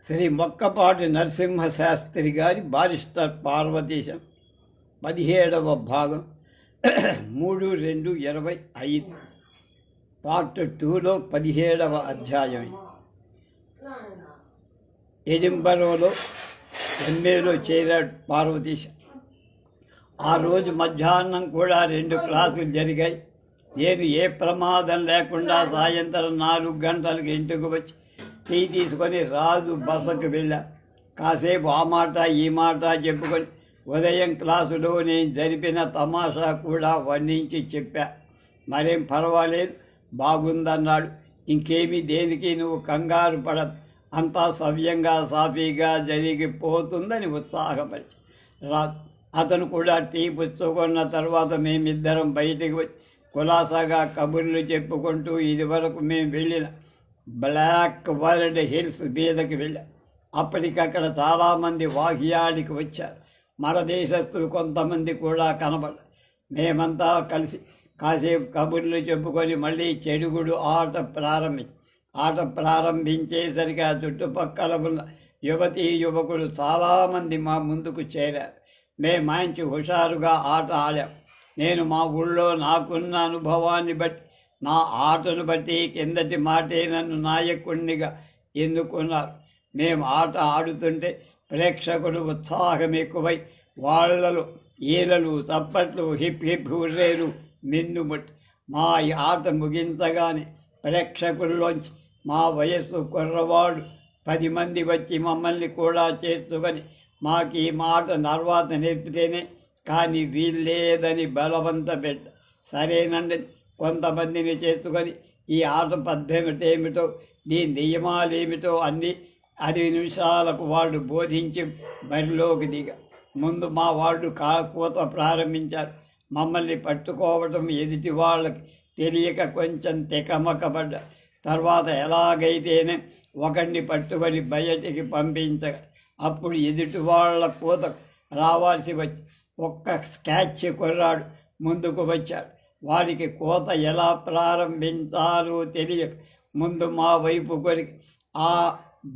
శ్రీ మొక్కపాటి నరసింహశాస్త్రి గారి బారిస్టర్ పార్వతీశం 17వ భాగం 3/2/25 పార్ట్ 2లో 17వ అధ్యాయం. ఎడింబరోలో ఎంఏలో చేరాడు పార్వతీశం. ఆ రోజు మధ్యాహ్నం కూడా 2 క్లాసులు జరిగాయి. నేను ఏ ప్రమాదం లేకుండా సాయంత్రం 4 గంటలకు ఇంటికి వచ్చి టీ తీసుకొని రాజు బసకు వెళ్ళా. కాసేపు ఆ మాట ఈ మాట చెప్పుకొని ఉదయం క్లాసులో నేను జరిపిన తమాషా కూడా వర్ణించి చెప్పా. మరేం పర్వాలేదు, బాగుందన్నాడు. ఇంకేమీ దేనికి నువ్వు కంగారు పడదు, అంతా సవ్యంగా సాఫీగా జరిగిపోతుందని ఉత్సాహపరిచి రాజు. అతను కూడా టీ పుచ్చుకున్న తర్వాత మేమిద్దరం బయటికి వచ్చి కులాసాగా కబుర్లు చెప్పుకుంటూ ఇదివరకు మేము వెళ్ళిన బ్లాక్ వరల్డ్ హిల్స్ మీదకి వెళ్ళాం. అప్పటికక్కడ చాలామంది వాహియాడికి వచ్చారు. మన దేశస్తులు కొంతమంది కూడా కనబడ్డారు. మేమంతా కలిసి కాసేపు కబుర్లు చెప్పుకొని మళ్ళీ చెడుగుడు ఆట ప్రారంభించేసరికి ఆ చుట్టుపక్కల ఉన్న యువతీ యువకులు చాలామంది మా ముందుకు చేరారు. మేము మంచి హుషారుగా ఆట ఆడాం. నేను మా ఊళ్ళో నాకున్న అనుభవాన్ని బట్టి, నా ఆటను బట్టి కిందటి మాటే నన్ను నాయకుడినిగా ఎన్నుకున్నారు. మేము ఆట ఆడుతుంటే ప్రేక్షకులు ఉత్సాహం ఎక్కువై వాళ్లలో ఈలలు, చప్పట్లు, హిప్ హిప్ హుర్రేలు మిన్నుముట్టి మా ఈ ఆట ముగించగానే ప్రేక్షకుల్లోంచి మా వయస్సు కుర్రవాడు 10 మంది వచ్చి మమ్మల్ని కూడా చేసుకొని మాకు ఈ మాట తర్వాత నేర్పితేనే కానీ వీల్లేదని బలవంత పెట్ట. సరేనండి, కొంతమందిని చేసుకొని ఈ ఆట పద్ధతి ఏమిటో, దీని నియమాలేమిటో అన్నీ 10 నిమిషాలకు వాళ్ళు బోధించి బరిలోకి దిగ. ముందు మా వాళ్ళు కూత ప్రారంభించారు. మమ్మల్ని పట్టుకోవటం ఎదుటి వాళ్ళకి తెలియక కొంచెం తెకమకబడ్డ. తర్వాత ఎలాగైతేనే ఒకడిని పట్టుకొని బయటికి పంపించగా అప్పుడు ఎదుటి వాళ్ళ కూత రావాల్సి వచ్చి ఒక్క స్కాచ్ కుర్రాడు ముందుకు వచ్చాడు. వాడికి కోత ఎలా ప్రారంభించాలో తెలియక ముందు మా వైపు కొరికి ఆ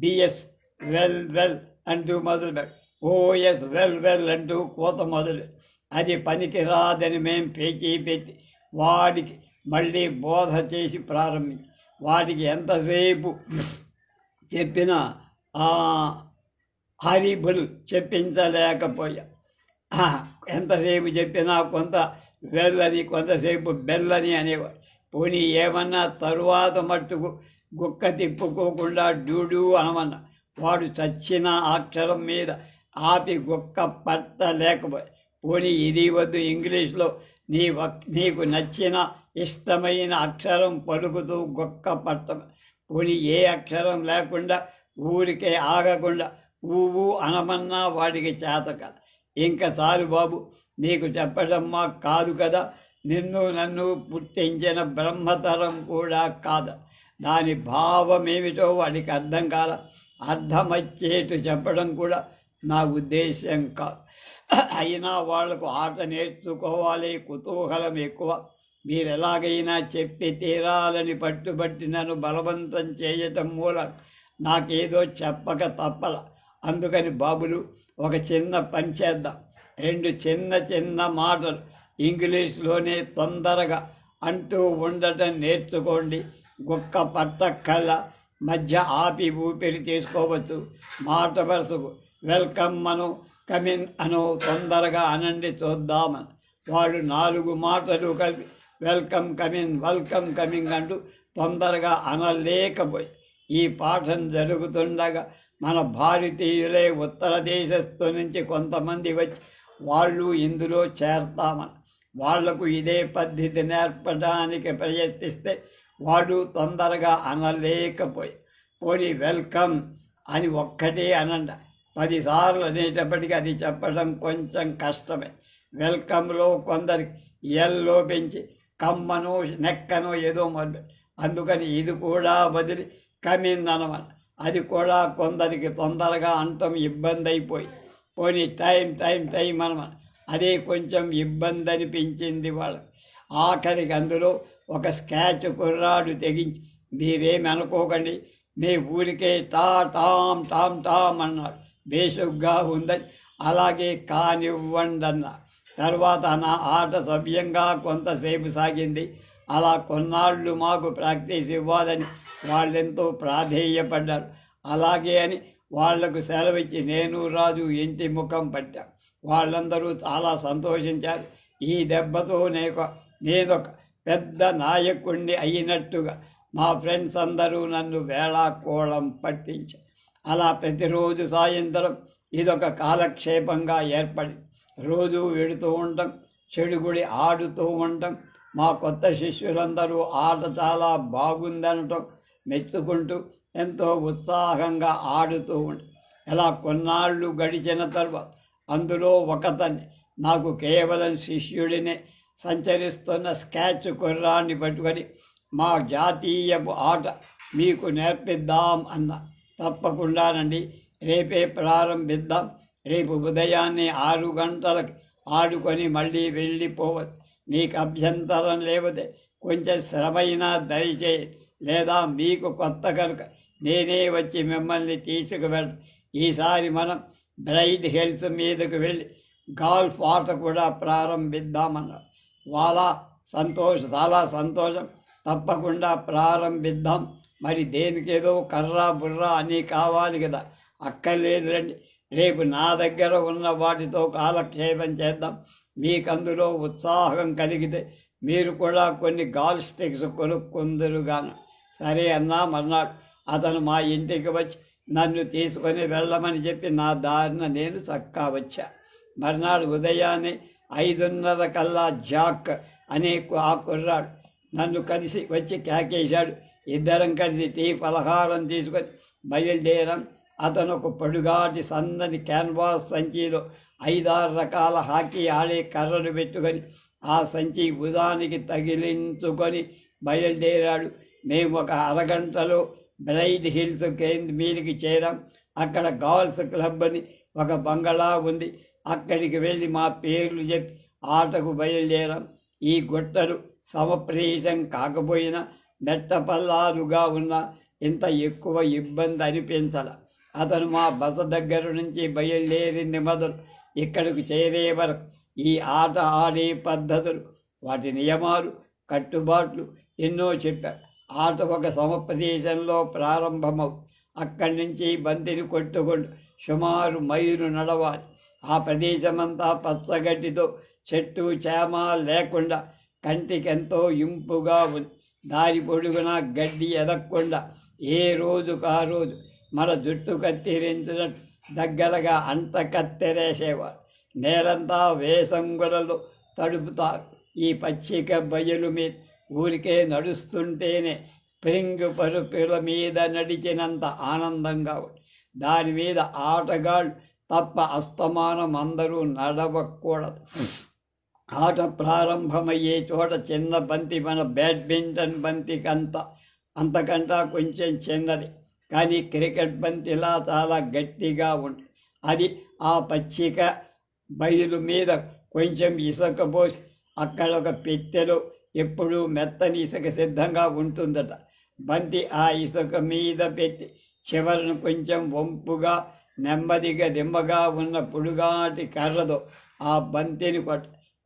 బిఎస్ వెల్ వెల్ అంటూ మొదలుపెట్టి ఓఎస్ వెల్ వెల్ అంటూ కోత మొదలు. అది పనికి రాదని మేం పేచీ పెట్టి వాడికి మళ్ళీ బోధ చేసి ప్రారంభించి వాడికి ఎంతసేపు చెప్పినా హారిబుల్ చెప్పించలేకపోయా. ఎంతసేపు చెప్పినా కొంత వెళ్ళని, కొంతసేపు బెల్లని అనేవాడు. పోనీ ఏమన్నా తరువాత మట్టుకు గుక్క తిప్పుకోకుండా డూడు అనమన్నా వాడు చచ్చిన అక్షరం మీద ఆపి గుక్క పట్టలేకపోయి. పోనీ ఇది వద్దు, ఇంగ్లీష్లో నీకు నచ్చిన ఇష్టమైన అక్షరం పలుకుతూ గుక్క పట్టం. పోనీ ఏ అక్షరం లేకుండా ఊరికే ఆగకుండా ఊవు అనమన్నా వాడికి చేత కదా. ఇంకా చాలు బాబు, నీకు చెప్పడం మాకు కాదు కదా, నిన్ను నన్ను పుట్టించిన బ్రహ్మతరం కూడా కాదు. దాని భావమేమిటో వాడికి అర్థం కాల. అర్థమచ్చేటు చెప్పడం కూడా నా ఉద్దేశం కాదు. అయినా వాళ్లకు ఆట నేర్చుకోవాలి కుతూహలం ఎక్కువ. మీరు ఎలాగైనా చెప్పి తీరాలని పట్టుబట్టి నన్ను బలవంతం చేయటం మూలం నాకేదో చెప్పక తప్పల. అందుకని బాబులు, ఒక చిన్న పని చేద్దాం. 2 చిన్న మాటలు ఇంగ్లీష్లోనే తొందరగా అంటూ ఉండటం నేర్చుకోండి. గుక్క పట్టక్కల మధ్య ఆపి ఊపిరి తీసుకోవచ్చు. మాట వరుసకు వెల్కమ్ అను, కమిన్ అను తొందరగా అనండి చూద్దామని. వాళ్ళు 4 మాటలు కలిపి వెల్కమ్ కమిన్, వెల్కమ్ కమింగ్ అంటూ తొందరగా అనలేకపోయి. ఈ పాఠం జరుగుతుండగా మన భారతీయులే ఉత్తర దేశస్థు నుంచి కొంతమంది వచ్చి వాళ్ళు ఇందులో చేరతామని వాళ్లకు ఇదే పద్ధతి నేర్పడానికి ప్రయత్నిస్తే వాళ్ళు తొందరగా అనలేకపోయి. పోనీ వెల్కమ్ అని ఒక్కటే అనండి. 10 సార్లు అనేటప్పటికీ అది చెప్పడం కొంచెం కష్టమే. వెల్కమ్లో కొందరికి ఎల్లో పెంచి కమ్మనో నెక్కనో ఏదో మొదలు. అందుకని ఇది కూడా వదిలి కమిన్ అనమని. అది కూడా కొందరికి తొందరగా అంటం ఇబ్బంది అయిపోయి పోనీ టైం అనమని. అదే కొంచెం ఇబ్బంది అనిపించింది వాళ్ళకి. ఆఖరికి అందులో ఒక స్కాచ్ కుర్రాడు తెగించి, మీరేమి అనుకోకండి, మీ ఊరికే టామ్ టామ్ టామ్ అన్నాడు. బేషుగ్గా ఉందని అలాగే కానివ్వండి అన్న. తర్వాత నా ఆట సవ్యంగా కొంతసేపు సాగింది. అలా కొన్నాళ్ళు మాకు ప్రాక్టీస్ ఇవ్వాలని వాళ్ళెంతో ప్రాధేయపడ్డారు. అలాగే అని వాళ్లకు సెలవిచ్చి నేను రాజు ఇంటి ముఖం పట్టాం. వాళ్ళందరూ చాలా సంతోషించారు. ఈ దెబ్బతో నేనొక పెద్ద నాయకుణ్ణి అయినట్టుగా మా ఫ్రెండ్స్ అందరూ నన్ను వేళాకోళం పట్టించారు. అలా ప్రతిరోజు సాయంత్రం ఇదొక కాలక్షేపంగా ఏర్పడి రోజు వెడుతూ ఉండటం, చెడుగుడి ఆడుతూ ఉండటం, మా కొత్త శిష్యులందరూ ఆట చాలా బాగుందనటం మెచ్చుకుంటూ ఎంతో ఉత్సాహంగా ఆడుతూ ఉండటం. ఇలా కొన్నాళ్ళు గడిచిన తర్వాత అందులో ఒకతన్ని నాకు కేవలం శిష్యుడినే సంచరిస్తున్న స్కాచ్ కుర్రాన్ని పట్టుకొని మా జాతీయపు ఆట మీకు నేర్పిద్దాం అన్న. తప్పకుండానండి, రేపే ప్రారంభిద్దాం. రేపు ఉదయాన్నే 6 గంటలకు ఆడుకొని మళ్ళీ వెళ్ళిపోవచ్చు. మీకు అభ్యంతరం లేకపోతే కొంచెం శ్రమైనా దయచేయండి, లేదా మీకు కొత్త కనుక నేనే వచ్చి మిమ్మల్ని తీసుకువెళ్ళ. ఈసారి మనం బ్రైట్ హిల్స్ మీదకు వెళ్ళి గాల్ఫ్ ఆట కూడా ప్రారంభిద్దామన్నారు. చాలా సంతోషం, తప్పకుండా ప్రారంభిద్దాం. మరి దేనికేదో కర్రా బుర్రా అని కావాలి కదా. అక్కర్లేదు రండి, రేపు నా దగ్గర ఉన్న వాటితో కాలక్షేపం చేద్దాం. మీకందులో ఉత్సాహం కలిగితే మీరు కూడా కొన్ని గాల్ స్టిక్స్ కొనుక్కుందరుగాను. సరే అన్నా. మర్నాడు అతను మా ఇంటికి వచ్చి నన్ను తీసుకొని వెళ్ళమని చెప్పి నా దారిన నేను చక్కా వచ్చా. మర్నాడు ఉదయాన్నే 5:30 కల్లా జాక్ అనే ఆ కుర్రాడు నన్ను కలిసి వచ్చి కేకేశాడు. ఇద్దరం కలిసి టీ పలహారం తీసుకొని బయలుదేరాం. అతను ఒక పొడుగాటి సన్నని క్యాన్వాస్ సంచిలో 5-6 రకాల హాకీ ఆడే కర్రలు పెట్టుకొని ఆ సంచి భుజానికి తగిలించుకొని బయలుదేరాడు. మేము ఒక అరగంటలో బ్రైట్ హిల్స్ మీదకి చేరాం. అక్కడ గాల్ఫ్ క్లబ్ అని ఒక బంగళా ఉంది. అక్కడికి వెళ్ళి మా పేర్లు చెప్పి ఆటకు బయలుదేరాం. ఈ గుట్టలు సమప్రేషం కాకపోయినా మెట్టపల్లాలుగా ఉన్న ఇంత ఎక్కువ ఇబ్బంది అనిపించాల. అతను మా బస దగ్గర నుంచి బయలుదేరింది మొదలు ఇక్కడికి చేరే వరకు ఈ ఆట ఆడే పద్ధతులు, వాటి నియమాలు, కట్టుబాట్లు ఎన్నో చెప్పారు. ఆట ఒక సమప్రదేశంలో ప్రారంభమవు అక్కడి నుంచి బంతిని కొట్టుకుంటూ సుమారు మైలు నడవాలి. ఆ ప్రదేశమంతా పచ్చగడ్డితో చెట్టు చేమ లేకుండా కంటికెంతో ఇంపుగా ఉంది. దారి పొడుగున గడ్డి ఎదగకుండా ఏ రోజుకు ఆ రోజు మన జుట్టు కత్తిరించినట్టు దగ్గరగా అంట కత్తెరేసేవారు. నేలంతా వేసంగులలో తడుపుతారు. ఈ పచ్చిక బయలు మీద ఊరికే నడుస్తుంటేనే స్ప్రింగ్ పరుపుల మీద నడిచినంత ఆనందంగా ఉంది. దాని మీద ఆటగాళ్ళు తప్ప అస్తమానం అందరూ నడవకూడదు. ఆట ప్రారంభమయ్యే చోట చిన్న బంతి మన బ్యాడ్మింటన్ బంతికి అంతకంటా కొంచెం చిన్నది, కానీ క్రికెట్ బంతిలా చాలా గట్టిగా ఉంటుంది. అది ఆ పచ్చిక బయలు మీద కొంచెం ఇసుక పోసి అక్కడ ఒక పెట్టెలో ఎప్పుడూ మెత్తని ఇసుక సిద్ధంగా ఉంటుందట. బంతి ఆ ఇసుక మీద పెట్టి చివరను కొంచెం వంపుగా నెమ్మదిగా దిమ్మగా ఉన్న పొడుగాటి కర్రతో ఆ బంతిని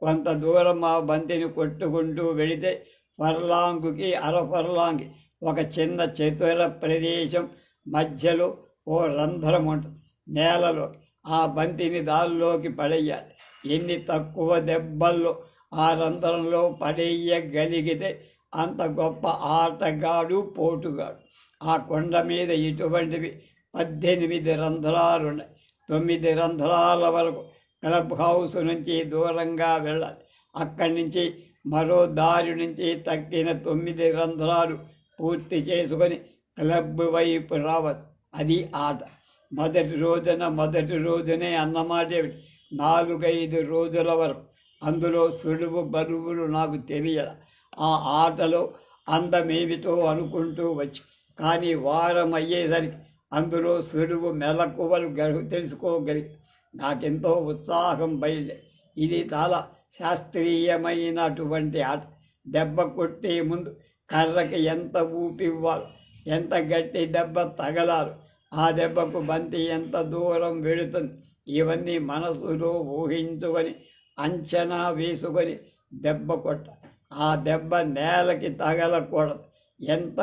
కొంత దూరం ఆ బంతిని కొట్టుకుంటూ వెళితే ఫర్లాంగుకి ఫర్లాంగి ఒక చిన్న చతుర ప్రదేశం మధ్యలో ఓ రంధ్రం ఉంటుంది. నేలలో ఆ బంతిని దానిలోకి పడేయాలి. ఎన్ని తక్కువ దెబ్బల్లో ఆ రంధ్రంలో పడేయగలిగితే అంత గొప్ప ఆటగాడు, పోటుగాడు. ఆ కొండ మీద ఇటువంటివి 18 రంధ్రాలున్నాయి. 9 రంధ్రాల వరకు క్లబ్ హౌస్ నుంచి దూరంగా వెళ్ళాలి. అక్కడి నుంచి మరో దారి నుంచి తక్కిన 9 రంధ్రాలు పూర్తి చేసుకొని క్లబ్ వైపు రావచ్చు. అది ఆట. మొదటి రోజునే అన్నమాట 4-5 రోజుల వరకు అందులో సులువు బరువులు నాకు తెలియదు. ఆ ఆటలో అందమేమిటో అనుకుంటూ వచ్చి, కానీ వారం అయ్యేసరికి అందులో సులువు మెలకువలు తెలుసుకోగలిగి నాకెంతో ఉత్సాహం బయలుదేరి. ఇది చాలా శాస్త్రీయమైనటువంటి ఆట. దెబ్బ కొట్టే ముందు కర్రకి ఎంత ఊపివ్వాలో ఎంత గట్టి దెబ్బ తగలారు, ఆ దెబ్బకు బంతి ఎంత దూరం వెళుతుంది, ఇవన్నీ మనసులో ఊహించుకొని అంచనా వేసుకొని దెబ్బ కొట్ట. ఆ దెబ్బ నేలకి తగలకూడదు. ఎంత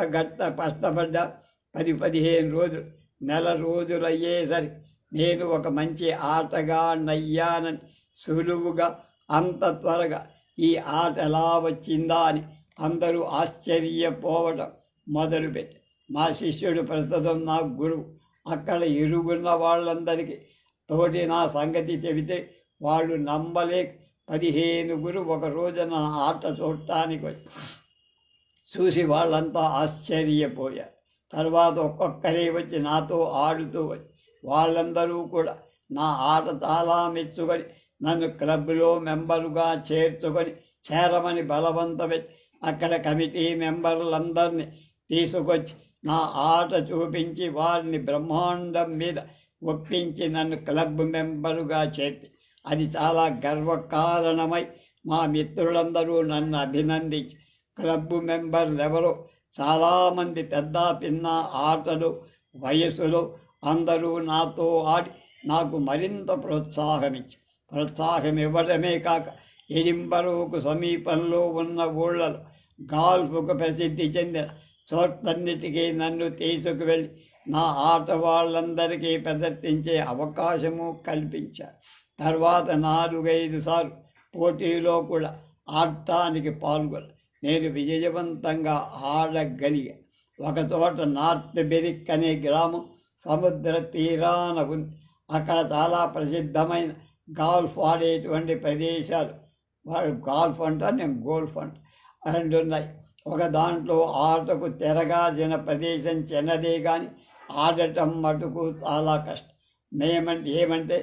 కష్టపడ్డా 10-15 రోజులు, నెల రోజులు అయ్యేసరికి నేను ఒక మంచి ఆటగా నయ్యానని సులువుగా, అంత త్వరగా ఈ ఆట ఎలా వచ్చిందా అని అందరూ ఆశ్చర్యపోవడం మొదలుపెట్టి, మా శిష్యుడు ప్రస్తుతం నా గురువు. అక్కడ ఇరుగున్న వాళ్ళందరికీ తోటి నా సంగతి చెబితే వాళ్ళు నమ్మలేక 15 ఒక రోజున నా ఆట చూడటానికి వచ్చి చూసి వాళ్ళంతా ఆశ్చర్యపోయారు. తర్వాత ఒక్కొక్కరే వచ్చి నాతో ఆడుతూ వచ్చి వాళ్ళందరూ కూడా నా ఆట చాలా మెచ్చుకొని నన్ను క్లబ్లో మెంబరుగా చేరమని బలవంతపెట్టి అక్కడ కమిటీ మెంబర్లందరినీ తీసుకొచ్చి నా ఆట చూపించి వారిని బ్రహ్మాండం మీద ఒప్పించి నన్ను క్లబ్ మెంబరుగా చేర్చి, అది చాలా గర్వకారణమై మా మిత్రులందరూ నన్ను అభినందించి, క్లబ్ మెంబర్లు ఎవరో చాలామంది పెద్ద పిన్న ఆటలు వయసులో అందరూ నాతో ఆడి నాకు మరింత ప్రోత్సాహం ఇవ్వడమే కాక ఎడింబరోకు సమీపంలో ఉన్న ఊళ్ళలో గాల్ఫ్కు ప్రసిద్ధి చెందిన చోట్లన్నిటికీ నన్ను తీసుకువెళ్ళి నా ఆట వాళ్ళందరికీ ప్రదర్శించే అవకాశము కల్పించారు. తర్వాత 4-5 సార్లు పోటీలో కూడా ఆడటానికి పాల్గొని నేను విజయవంతంగా ఆడగలిగా. ఒకచోట నార్త్ బెరిక్ అనే గ్రామం సముద్ర తీరాన ఉంది. అక్కడ చాలా ప్రసిద్ధమైన గాల్ఫ్ ఆడేటువంటి ప్రదేశాలు, వాళ్ళు గాల్ఫ్ అంటారు, నేను గోల్ఫ్ అంట, 2 ఉన్నాయి. ఒక దాంట్లో ఆటకు తిరగాల్సిన ప్రదేశం చిన్నదే కానీ ఆడటం మటుకు చాలా కష్టం. ఏమంటే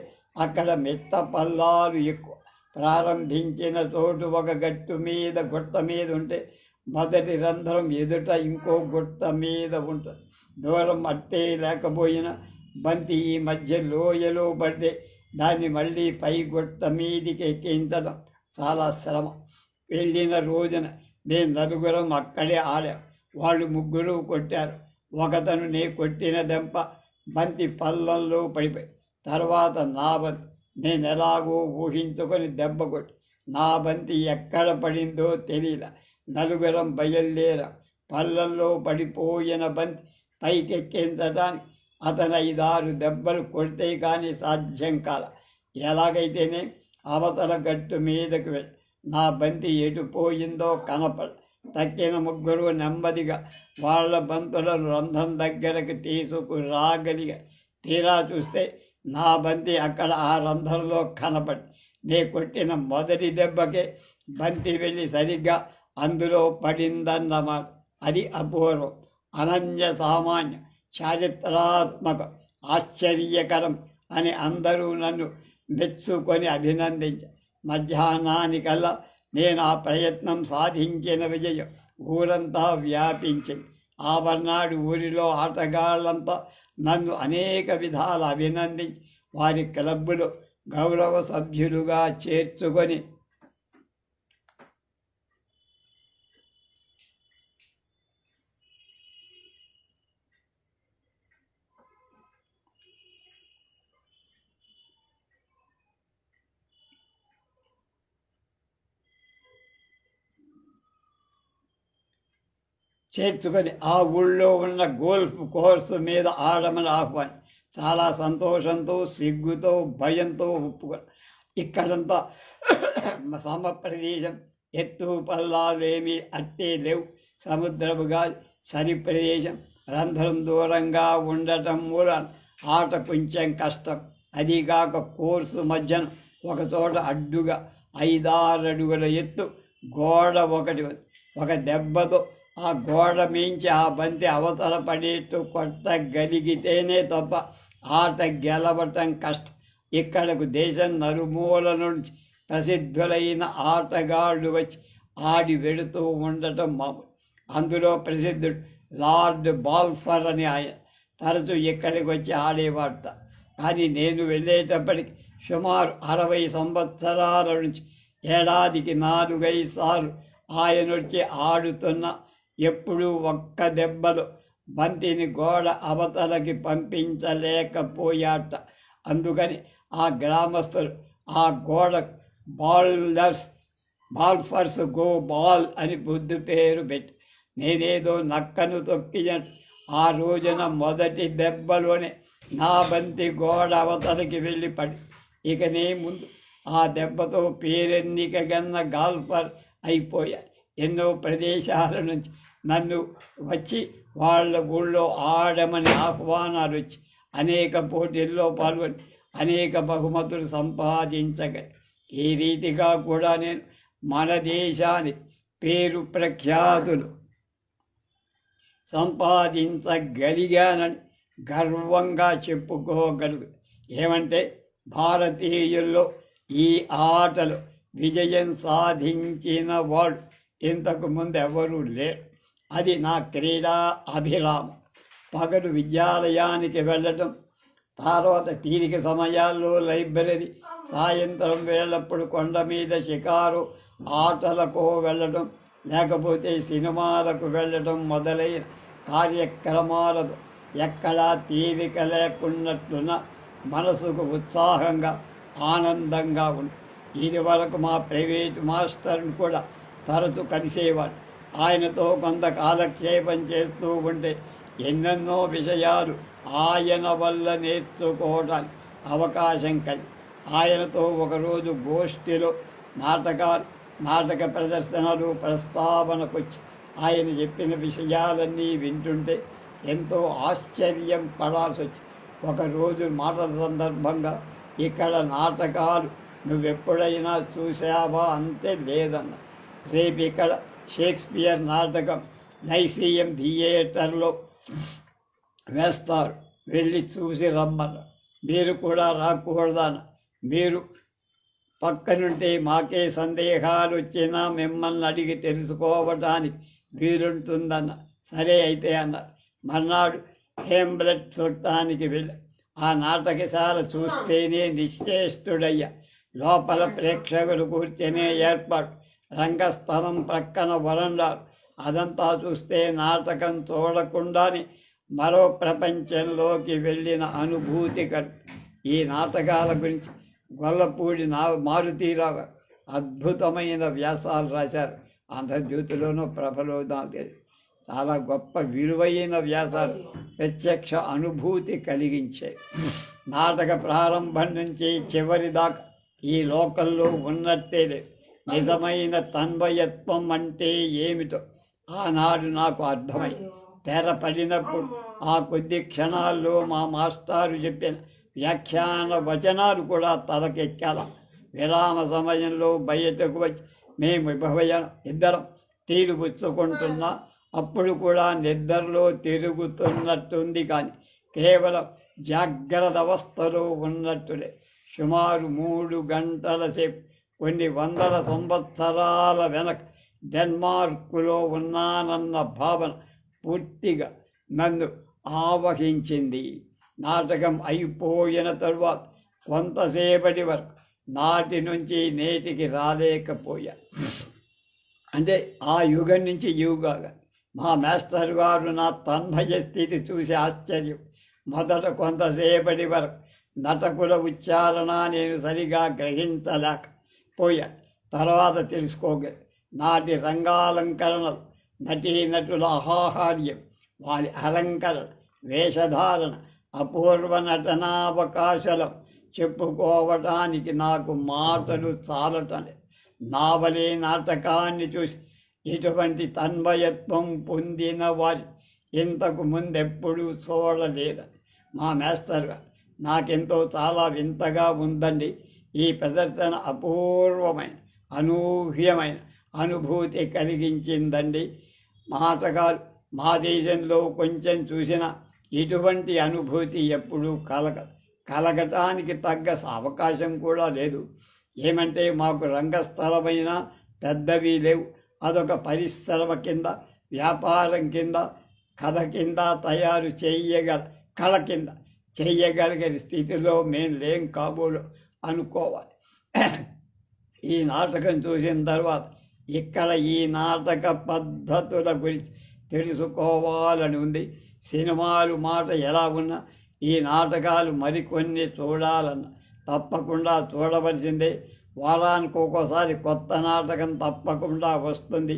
అక్కడ మెత్త పల్లాలు ఎక్కువ. ప్రారంభించిన చోటు ఒక గుట్ట మీద ఉంటే మొదటి రంధ్రం ఎదుట ఇంకో గుట్ట మీద ఉంటుంది. దూరం అట్టే లేకపోయినా బంతి ఈ మధ్య లోయలో పడితే దాన్ని మళ్ళీ పై గుట్ట మీదికి ఎక్కించడం చాలా శ్రమ. వెళ్ళిన రోజున నేను 4 అక్కడే ఆడాం. వాళ్ళు 3 కొట్టారు. ఒకతను నే కొట్టిన దెంప బంతి పల్లంలో పడిపోయి, తర్వాత నా బంతి నేను ఎలాగో ఊహించుకొని దెబ్బ కొట్టి నా బంతి ఎక్కడ పడిందో తెలియదు. 4 బయలుదేరాం. పల్లంలో పడిపోయిన బంతి పైకెక్కించడానికి అతను 5-6 దెబ్బలు కొడితే కానీ సాధ్యం కాల. ఎలాగైతేనే అవతల గట్టు మీదకు వెళ్ళి నా బంతి ఎటుపోయిందో కనపడ. తక్కిన 3 నెమ్మదిగా వాళ్ళ బంతులను రంధ్రం దగ్గరకు తీసుకురాగలిగా. తీరా చూస్తే నా బంతి అక్కడ ఆ రంధ్రంలో కనపడి, నే కొట్టిన మొదటి దెబ్బకే బంతి వెళ్ళి సరిగ్గా అందులో పడిందన్నమాట. అది అపూర్వం, అనన్య సామాన్యం, చారిత్రాత్మకం, ఆశ్చర్యకరం అని అందరూ నన్ను మెచ్చుకొని అభినందించారు. మధ్యాహ్నానికల్లా నేను ఆ ప్రయత్నం సాధించిన విజయం ఊరంతా వ్యాపించింది. ఆ మర్నాడు ఊరిలో ఆటగాళ్ళంతా నన్ను అనేక విధాలు అభినందించి వారి క్లబ్బులో గౌరవ సభ్యులుగా చేర్చుకొని ఆ ఊళ్ళో ఉన్న గోల్ఫ్ కోర్సు మీద ఆడమని ఆహ్వాని చాలా సంతోషంతో, సిగ్గుతో, భయంతో ఒప్పుకొని, ఇక్కడంతా సమ ప్రదేశం, ఎత్తు పల్లాలేమీ అట్టే లేవు. సముద్రపుగా సరి ప్రదేశం, రంధ్రం దూరంగా ఉండటం మూలన ఆట కొంచెం కష్టం. అదిగాక కోర్సు మధ్యన ఒకచోట అడ్డుగా 5-6 అడుగుల ఎత్తు గోడ ఒకటి ఉంది. ఒక దెబ్బతో ఆ గోడ మించి ఆ బంతి అవతల పడేట్టు కొట్టగలిగితేనే తప్ప ఆట గెలవటం కష్టం. ఇక్కడకు దేశం నలుమూల నుంచి ప్రసిద్ధులైన ఆటగాళ్ళు వచ్చి ఆడి వెడుతూ ఉండటం మామూలు. అందులో ప్రసిద్ధుడు లార్డ్ బాల్ఫర్ అని ఆయన తరచూ ఇక్కడికి వచ్చి ఆడేవాడట. కానీ నేను వెళ్ళేటప్పటికి సుమారు 60 సంవత్సరాల నుంచి ఏడాదికి 4-5 సార్లు ఆయన వచ్చి ఆడుతున్న ఎప్పుడూ ఒక్క దెబ్బలో బంతిని గోడ అవతలకి పంపించలేకపోయాట. అందుకని ఆ గ్రామస్తులు ఆ గోడ బాల్ఫర్స్ గో బాల్ అని బుద్ధి పేరు పెట్టి, నేనేదో నక్కను తొక్కినట్టు ఆ రోజున మొదటి దెబ్బలోనే నా బంతి గోడ అవతలకి వెళ్ళి పడి, ఇకనే ముందు ఆ దెబ్బతో పేరెన్నికగన్న గాల్ఫర్ అయిపోయా. ఎన్నో ప్రదేశాల నుంచి నన్ను వచ్చి వాళ్ళ ఊళ్ళో ఆడమని ఆహ్వానాలు వచ్చి అనేక పోటీల్లో పాల్గొని అనేక బహుమతులు సంపాదించగ. ఈ రీతిగా కూడా నేను మన దేశాన్ని పేరు ప్రఖ్యాతులు సంపాదించగలిగానని గర్వంగా చెప్పుకోగలుగు. ఏమంటే భారతీయుల్లో ఈ ఆటలు విజయం సాధించిన వాళ్ళు ఇంతకు ముందు ఎవరూ లేరు. అది నా క్రీడా అభిరామం. పగలు విద్యాలయానికి వెళ్ళటం, తర్వాత తీరిక సమయాల్లో లైబ్రరీ, సాయంత్రం వేళప్పుడు కొండ మీద షికారు ఆటలకు వెళ్ళడం, లేకపోతే సినిమాలకు వెళ్ళడం మొదలైన కార్యక్రమాలతో ఎక్కడా తీరిక లేకున్నట్లున్న మనసుకు ఉత్సాహంగా ఆనందంగా ఉంది. ఇది వరకు మా ప్రైవేటు మాస్టర్ని కూడా తరచు కలిసేవాడు. ఆయనతో కొంత కాలక్షేపం చేస్తూ ఉంటే ఎన్నెన్నో విషయాలు ఆయన వల్ల నేర్చుకోవడానికి అవకాశం కలిగి, ఆయనతో ఒకరోజు గోష్ఠిలో నాటక ప్రదర్శనలు ప్రస్తావనకొచ్చి ఆయన చెప్పిన విషయాలన్నీ వింటుంటే ఎంతో ఆశ్చర్యం పడాల్సి వచ్చి, ఒకరోజు మాటల సందర్భంగా ఇక్కడ నాటకాలు నువ్వెప్పుడైనా చూసావా అంతే లేదన్న. రేపు ఇక్కడ షేక్స్పియర్ నాటకం లైసియం థియేటర్లో వేస్తారు, వెళ్ళి చూసి రమ్మన్న. మీరు కూడా రాకూడదన్న. మీరు పక్కనుంటే మాకే సందేహాలు వచ్చినా మిమ్మల్ని అడిగి తెలుసుకోవడానికి వీలుంటుందన్న. సరే అయితే అన్నారు. మర్నాడు హేంబ్లెట్ చూడటానికి వెళ్ళి ఆ నాటకశాల చూస్తేనే నిశ్చేష్టుడయ్యా. లోపల ప్రేక్షకులు కూర్చొనే ఏర్పాటు, రంగస్థలం ప్రక్కన వరండాలు, అదంతా చూస్తే నాటకం చూడకుండానే మరో ప్రపంచంలోకి వెళ్ళిన అనుభూతి కలు. ఈ నాటకాల గురించి గొల్లపూడి మారుతీరావు అద్భుతమైన వ్యాసాలు రాశారు. ఆంధ్రజ్యోతిలోనూ ప్రభలో చాలా గొప్ప విలువైన వ్యాసాలు ప్రత్యక్ష అనుభూతి కలిగించాయి. నాటక ప్రారంభం నుంచి చివరి దాకా ఈ లోకంలో ఉన్నట్టే లేదు. నిజమైన తన్వయత్వం అంటే ఏమిటో ఆనాడు నాకు అర్థమై తెర పడినప్పుడు ఆ కొద్ది క్షణాల్లో మా మాస్టారు చెప్పిన వ్యాఖ్యాన వచనాలు కూడా తలకెక్కాల. విరామ సమయంలో బయటకు వచ్చి మేము ఇద్దరం తీరు పుచ్చుకుంటున్నా. అప్పుడు కూడా నిద్రలో తిరుగుతున్నట్టుంది, కానీ కేవలం జాగ్రత్త అవస్థలో ఉన్నట్టులే. సుమారు 3 గంటల సేపు కొన్ని వందల సంవత్సరాల వెనక డెన్మార్కులో ఉన్నానన్న భావన పూర్తిగా నన్ను ఆవహించింది. నాటకం అయిపోయిన తరువాత కొంతసేపటి వరకు నాటి నుంచి నేటికి రాలేకపోయా. అంటే ఆ యుగం నుంచి యుగాగా మా మాస్టర్ గారు నా తన్మయ స్థితి చూసి ఆశ్చర్యం. మొదట కొంతసేపటి వరకు నటకుల ఉచ్చారణ నేను సరిగా గ్రహించలేకపోయా. తర్వాత తెలుసుకోగలి. నాటి రంగాలంకరణలు, నటీనటుల అహాహార్యం, వారి అలంకరణ, వేషధారణ, అపూర్వ నటనావకాశాలు చెప్పుకోవటానికి నాకు మాటలు చాలటం లేదు. నావలే నాటకాన్ని చూసి ఇటువంటి తన్మయత్వం పొందిన వారి ఇంతకు ముందెప్పుడూ చూడలేదు. మా మాస్టర్ నాకెంతో చాలా వింతగా ఉందండి. ఈ ప్రదర్శన అపూర్వమైన అనూహ్యమైన అనుభూతి కలిగించిందండి. నాటకాలు మా దేశంలో కొంచెం చూసినా ఇటువంటి అనుభూతి ఎప్పుడూ కలగటానికి తగ్గ అవకాశం కూడా లేదు. ఏమంటే మాకు రంగస్థలమైన పెద్దవి లేవు. అదొక పరిశ్రమ కింద, వ్యాపారం కింద, కథ కింద తయారు కళ కింద చెయ్యగలిగిన స్థితిలో మేము లేం కాబోలు అనుకోవాలి. ఈ నాటకం చూసిన తర్వాత ఇక్కడ ఈ నాటక పద్ధతుల గురించి తెలుసుకోవాలని ఉంది. సినిమాలు మాట ఎలా ఉన్నా ఈ నాటకాలు మరికొన్ని చూడాలన్న తప్పకుండా చూడవలసిందే. వారానికి ఒక్కోసారి కొత్త నాటకం తప్పకుండా వస్తుంది.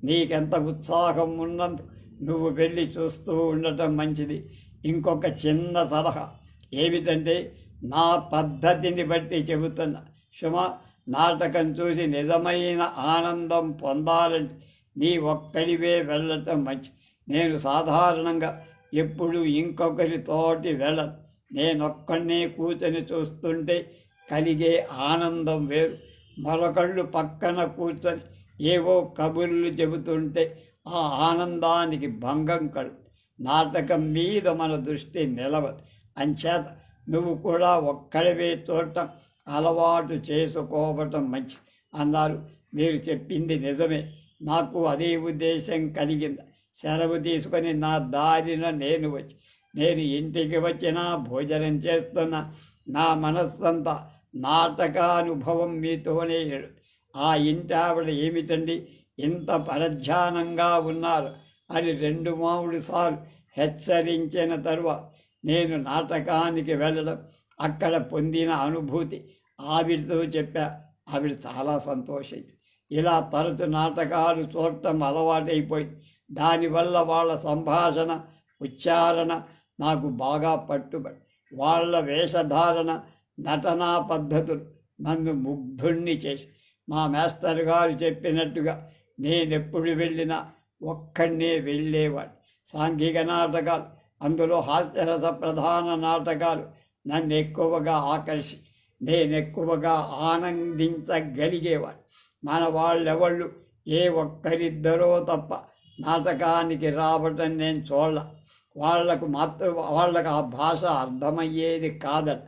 నీకెంత ఉత్సాహం ఉన్నందుకు నువ్వు వెళ్ళి చూస్తూ ఉండటం మంచిది. ఇంకొక చిన్న సలహా ఏమిటంటే, నా పద్ధతిని బట్టి చెబుతున్నా సుమ, నాటకం చూసి నిజమైన ఆనందం పొందాలంటే నీ ఒక్కడివే వెళ్ళటం మంచి. నేను సాధారణంగా ఎప్పుడు ఇంకొకరితోటి వెళ్ళను. నేనొక్కడినే కూర్చొని చూస్తుంటే కలిగే ఆనందం వేరు. మరొకళ్ళు పక్కన కూర్చొని ఏవో కబుర్లు చెబుతుంటే ఆ ఆనందానికి భంగం కలుగు. నాటకం మీద మన దృష్టి నిలవదు. అంచేత నువ్వు కూడా ఒక్కడివే చూడటం అలవాటు చేసుకోవటం మంచిది అన్నారు. మీరు చెప్పింది నిజమే. నాకు అదే ఉద్దేశం కలిగింది. సెలవు తీసుకొని నా దారిన నేను వచ్చి, నేను ఇంటికి వచ్చినా భోజనం చేస్తున్నా నా మనస్సంతా నాటకానుభవం మీతోనే. ఆ ఇంటి ఆవిడ ఏమిటండి ఇంత పరధ్యానంగా ఉన్నారు అని 2-3 సార్లు హెచ్చరించిన తరువాత నేను నాటకానికి వెళ్ళడం, అక్కడ పొందిన అనుభూతి ఆవిడతో చెప్పా. ఆవిడ చాలా సంతోషించింది. ఇలా తరచు నాటకాలు చూడటం అలవాటైపోయింది. దానివల్ల వాళ్ళ సంభాషణ, ఉచ్చారణ నాకు బాగా పట్టుబడి, వాళ్ళ వేషధారణ, నటనా పద్ధతులు నన్ను ముగ్ధుణ్ణి చేసి, మా మాస్టర్ గారు చెప్పినట్టుగా నేనెప్పుడు వెళ్ళినా ఒక్కడనే వెళ్ళేవాడు. సాంఘిక నాటకాలు, అందులో హాస్యరస ప్రధాన నాటకాలు నన్ను ఎక్కువగా నేనెక్కువగా ఆనందించగలిగేవాడు. మన వాళ్ళెవళ్ళు ఏ ఒక్కరిద్దరో తప్ప నాటకానికి రావటం నేను చూడాల. వాళ్ళకు ఆ భాష అర్థమయ్యేది కాదట.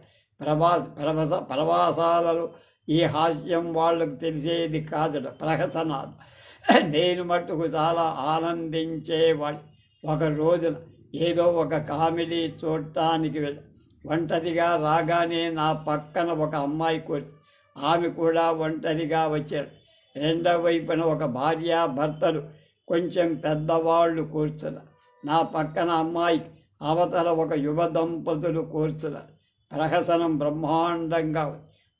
ప్రవాసాలలో ఈ హాస్యం వాళ్ళకు తెలిసేది కాదట, ప్రహసనాలు. నేను మట్టుకు చాలా ఆనందించేవాడు. ఒక రోజున ఏదో ఒక కామెడీ చూడటానికి వెళ్ళి ఒంటరిగా రాగానే నా పక్కన ఒక అమ్మాయి కూర్చు. ఆమె కూడా ఒంటరిగా వచ్చారు. రెండవ వైపున ఒక భార్యాభర్తలు కొంచెం పెద్దవాళ్ళు కూర్చున్నారు. నా పక్కన అమ్మాయికి అవతల ఒక యువ దంపతులు కూర్చున్నారు. ప్రహసనం బ్రహ్మాండంగా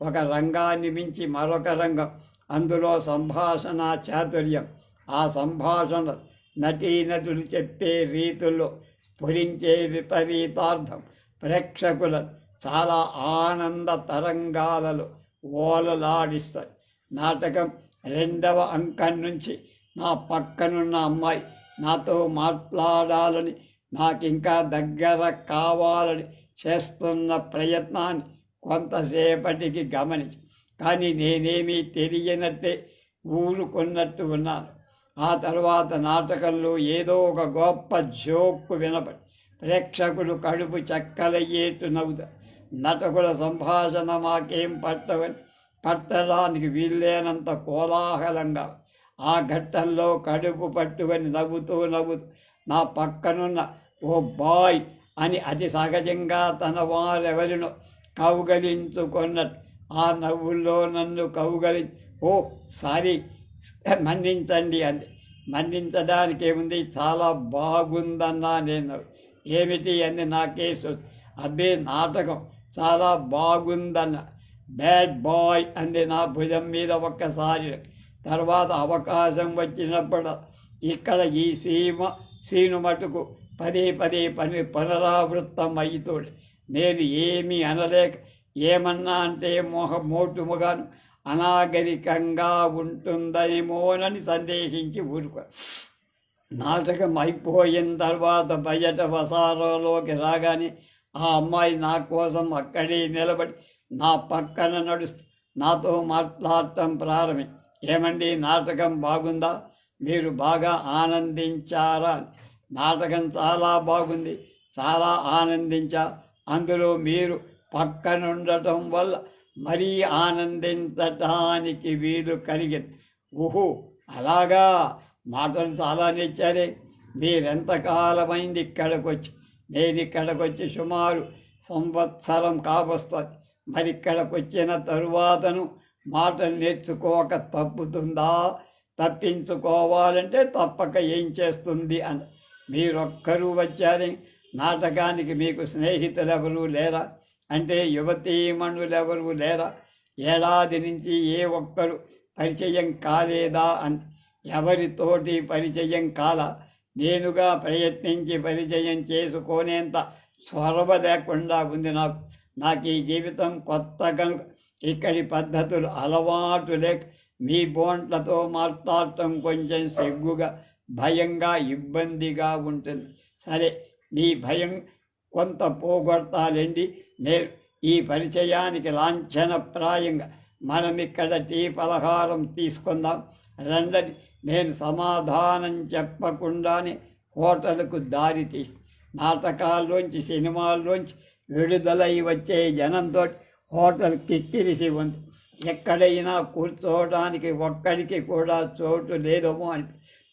ఒక రంగాన్ని మించి మరొక రంగం. అందులో సంభాషణ చాతుర్యం. ఆ సంభాషణ నటీనటులు చెప్పే రీతుల్లో స్ఫురించే విపరీతార్థం ప్రేక్షకులను చాలా ఆనంద తరంగాలలో ఓలలాడిస్తారు. నాటకం 2వ అంకం నుంచి నా పక్కనున్న అమ్మాయి నాతో మాట్లాడాలని, నాకింకా దగ్గర కావాలని చేస్తున్న ప్రయత్నాన్ని కొంతసేపటికి గమనించి, కానీ నేనేమీ తెలియనట్టే ఊరుకున్నట్టు ఉన్నాను. ఆ తర్వాత నాటకంలో ఏదో ఒక గొప్ప జోక్కు వినపడి ప్రేక్షకులు కడుపు చెక్కలయ్యేట్టు నవ్వుతారు. నటకుల సంభాషణ మాకేం పట్టడానికి వీల్లేనంత కోలాహలంగా ఆ ఘట్టంలో కడుపు పట్టుకొని నవ్వుతూ నా పక్కనున్న ఓ బాయ్ అని అతి సహజంగా తన వారెవరినో కౌగలించుకున్నట్టు ఆ నవ్వుల్లో నన్ను కౌగలించి, ఓ సారీ, మన్నించండి అంది. మన్నించడానికి ఏముంది, చాలా బాగుందన్నా. నేను ఏమిటి అని నా కేసు, అదే నాటకం చాలా బాగుందన్న. బ్యాడ్ బాయ్ అంది నా భుజం మీద ఒక్కసారి. తర్వాత అవకాశం వచ్చినప్పుడు ఇక్కడ ఈ సీను మటుకు పదే పునరావృత్తం అయితోడు. నేను ఏమీ అనలేక, ఏమన్నా అంటే మోటుముగాను అనాగరికంగా ఉంటుందేమోనని సందేహించి ఊరుకో. నాటకం అయిపోయిన తర్వాత బయట వసారాలోకి రాగానే ఆ అమ్మాయి నా కోసం అక్కడే నిలబడి నా పక్కన నడుస్తూ నాతో మాట్లాడటం ప్రారంభం. ఏమండి, నాటకం బాగుందా? మీరు బాగా ఆనందించారా? నాటకం చాలా బాగుంది, చాలా ఆనందించా. అందులో మీరు పక్కనుండటం వల్ల మరీ ఆనందించటానికి వీలు కలిగింది. ఊహో, అలాగా, మాటలు చాలా నెచ్చారే. మీరెంతకాలమైంది ఇక్కడికి వచ్చి? నేను ఇక్కడికి వచ్చి సుమారు 1 సంవత్సరం కావస్తుంది. మరి ఇక్కడికి వచ్చిన తరువాతను మాటలు నేర్చుకోక తప్పుతుందా? తప్పించుకోవాలంటే తప్పక ఏం చేస్తుంది అని. మీరొక్కరూ వచ్చారే, నాటకానికి మీకు స్నేహితులెవరూ లేరా? అంటే యువతీమణులెవరూ లేరా? ఏడాది నుంచి ఏ ఒక్కరు పరిచయం కాలేదా అని. ఎవరితోటి పరిచయం కాల. నేనుగా ప్రయత్నించి పరిచయం చేసుకోనేంత స్వరవ లేకుండా ఉంది నాకు ఈ జీవితం కొత్త కనుక ఇక్కడి పద్ధతులు అలవాటు లేక మీ బోంట్లతో మాట్లాడటం కొంచెం సిగ్గుగా, భయంగా, ఇబ్బందిగా ఉంటుంది. సరే, మీ భయం కొంత పోగొడతాలండి. నేను ఈ పరిచయానికి లాంఛనప్రాయంగా మనం ఇక్కడ టీ పలహారం తీసుకుందాం రండని నేను సమాధానం చెప్పకుండానే హోటల్కు దారి తీసి నాటకాల్లోంచి సినిమాల్లోంచి విడుదలై వచ్చే జనంతో హోటల్ కిక్కిరిసి ఉంది. ఎక్కడైనా కూర్చోవడానికి ఒక్కడికి కూడా చోటు లేదేమో అని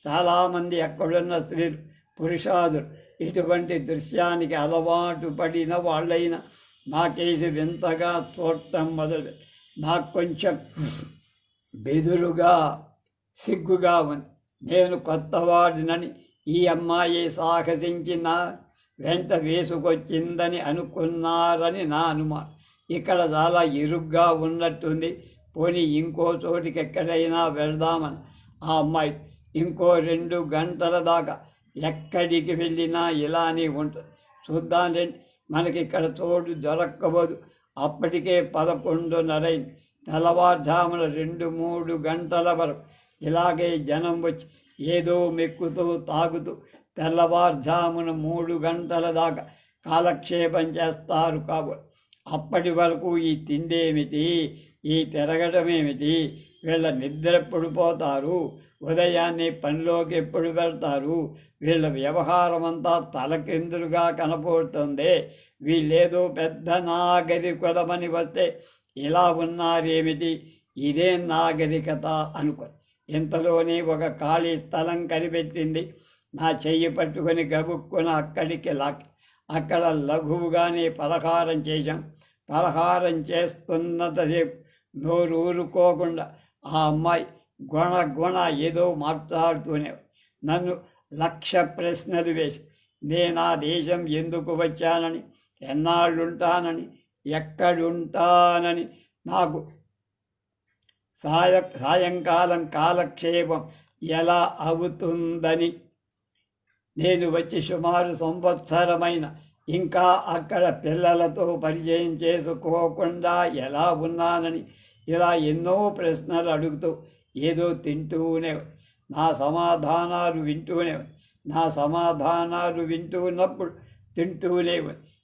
చాలామంది అక్కడున్న స్త్రీలు, పురుషాదులు ఇటువంటి దృశ్యానికి అలవాటు పడిన వాళ్ళైనా నాకేసి వింతగా చూడటం మొదలు. నాకు కొంచెం బెదురుగా, సిగ్గుగా ఉంది. నేను కొత్తవాడినని ఈ అమ్మాయి సాహసించిన వెంట వేసుకొచ్చిందని అనుకున్నారని నా అనుమానం. ఇక్కడ చాలా ఇరుగ్గా ఉన్నట్టుంది. పోనీ ఇంకో చోటికి ఎక్కడైనా వెళ్దామని ఆ అమ్మాయి ఇంకో 2 గంటల దాకా ఎక్కడికి వెళ్ళినా ఇలానే ఉంటుంది. చూద్దాం రండి, మనకిక్కడ చోటు దొరక్కబోదు. అప్పటికే 11:30. తెల్లవారుజామున 2-3 గంటల వరకు ఇలాగే జనం వచ్చి ఏదో మెక్కుతూ తాగుతూ తెల్లవారుజామున 3 గంటల దాకా కాలక్షేపం చేస్తారు. కాబట్టి అప్పటి వరకు ఈ తిండేమిటి, ఈ తిరగటమేమిటి, వీళ్ళ నిద్ర ఎప్పుడు పోతారు, ఉదయాన్నే పనిలోకి ఎప్పుడు వెళ్తారు, వీళ్ళ వ్యవహారం అంతా తలకిందులుగా కనపడుతుంది. వీళ్ళేదో పెద్ద నాగరికులమని వస్తే ఇలా ఉన్నారేమిటి, ఇదే నాగరికత అనుకో. ఇంతలోనే ఒక ఖాళీ స్థలం కనిపెట్టింది. నా చెయ్యి పట్టుకొని గబుక్కున అక్కడికి లాక్కి అక్కడ లఘువుగానే పలహారం చేశాం. పలహారం చేస్తున్నంతసేపు నోరు ఊరుకోకుండా ఆ అమ్మాయి గుణ ఏదో మాట్లాడుతూనే నన్ను 1,00,000 ప్రశ్నలు వేసి నేను ఆ దేశం ఎందుకు వచ్చానని, ఎన్నాళ్ళుంటానని, ఎక్కడుంటానని, నాకు సాయంకాలం కాలక్షేపం ఎలా అవుతుందని, నేను వచ్చి సుమారు సంవత్సరమైన ఇంకా అక్కడ పిల్లలతో పరిచయం చేసుకోకుండా ఎలా ఉన్నానని ఇలా ఎన్నో ప్రశ్నలు అడుగుతూ ఏదో తింటూనే నా సమాధానాలు వింటూన్నప్పుడు తింటూనే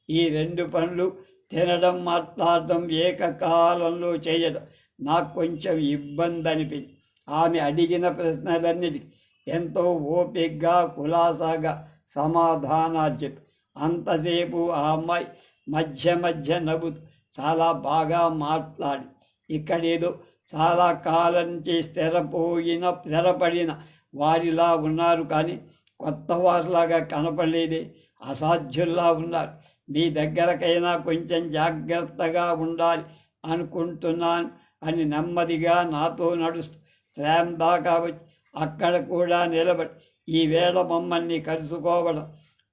ఈ 2 పనులు తినడం, మాట్లాడటం ఏకకాలంలో చేయడం నాకు కొంచెం ఇబ్బంది అనిపింది. ఆమె అడిగిన ప్రశ్నలన్నిటికీ ఎంతో ఓపికగా, కులాసాగా సమాధానాలు చెప్పి అంతసేపు ఆ అమ్మాయి మధ్య నవ్వుతూ చాలా బాగా మాట్లాడి ఇక్కడేదో చాలా కాలం నుంచి స్థిరపడిన వారిలా ఉన్నారు, కానీ కొత్త వారిలాగా కనపడలేదే, అసాధ్యుల్లా ఉన్నారు. మీ దగ్గరకైనా కొంచెం జాగ్రత్తగా ఉండాలి అనుకుంటున్నాను అని నెమ్మదిగా నాతో నడుస్తూ ట్రామ్ దాకా వచ్చి అక్కడ కూడా నిలబడి ఈవేళ మమ్మల్ని కలుసుకోవడం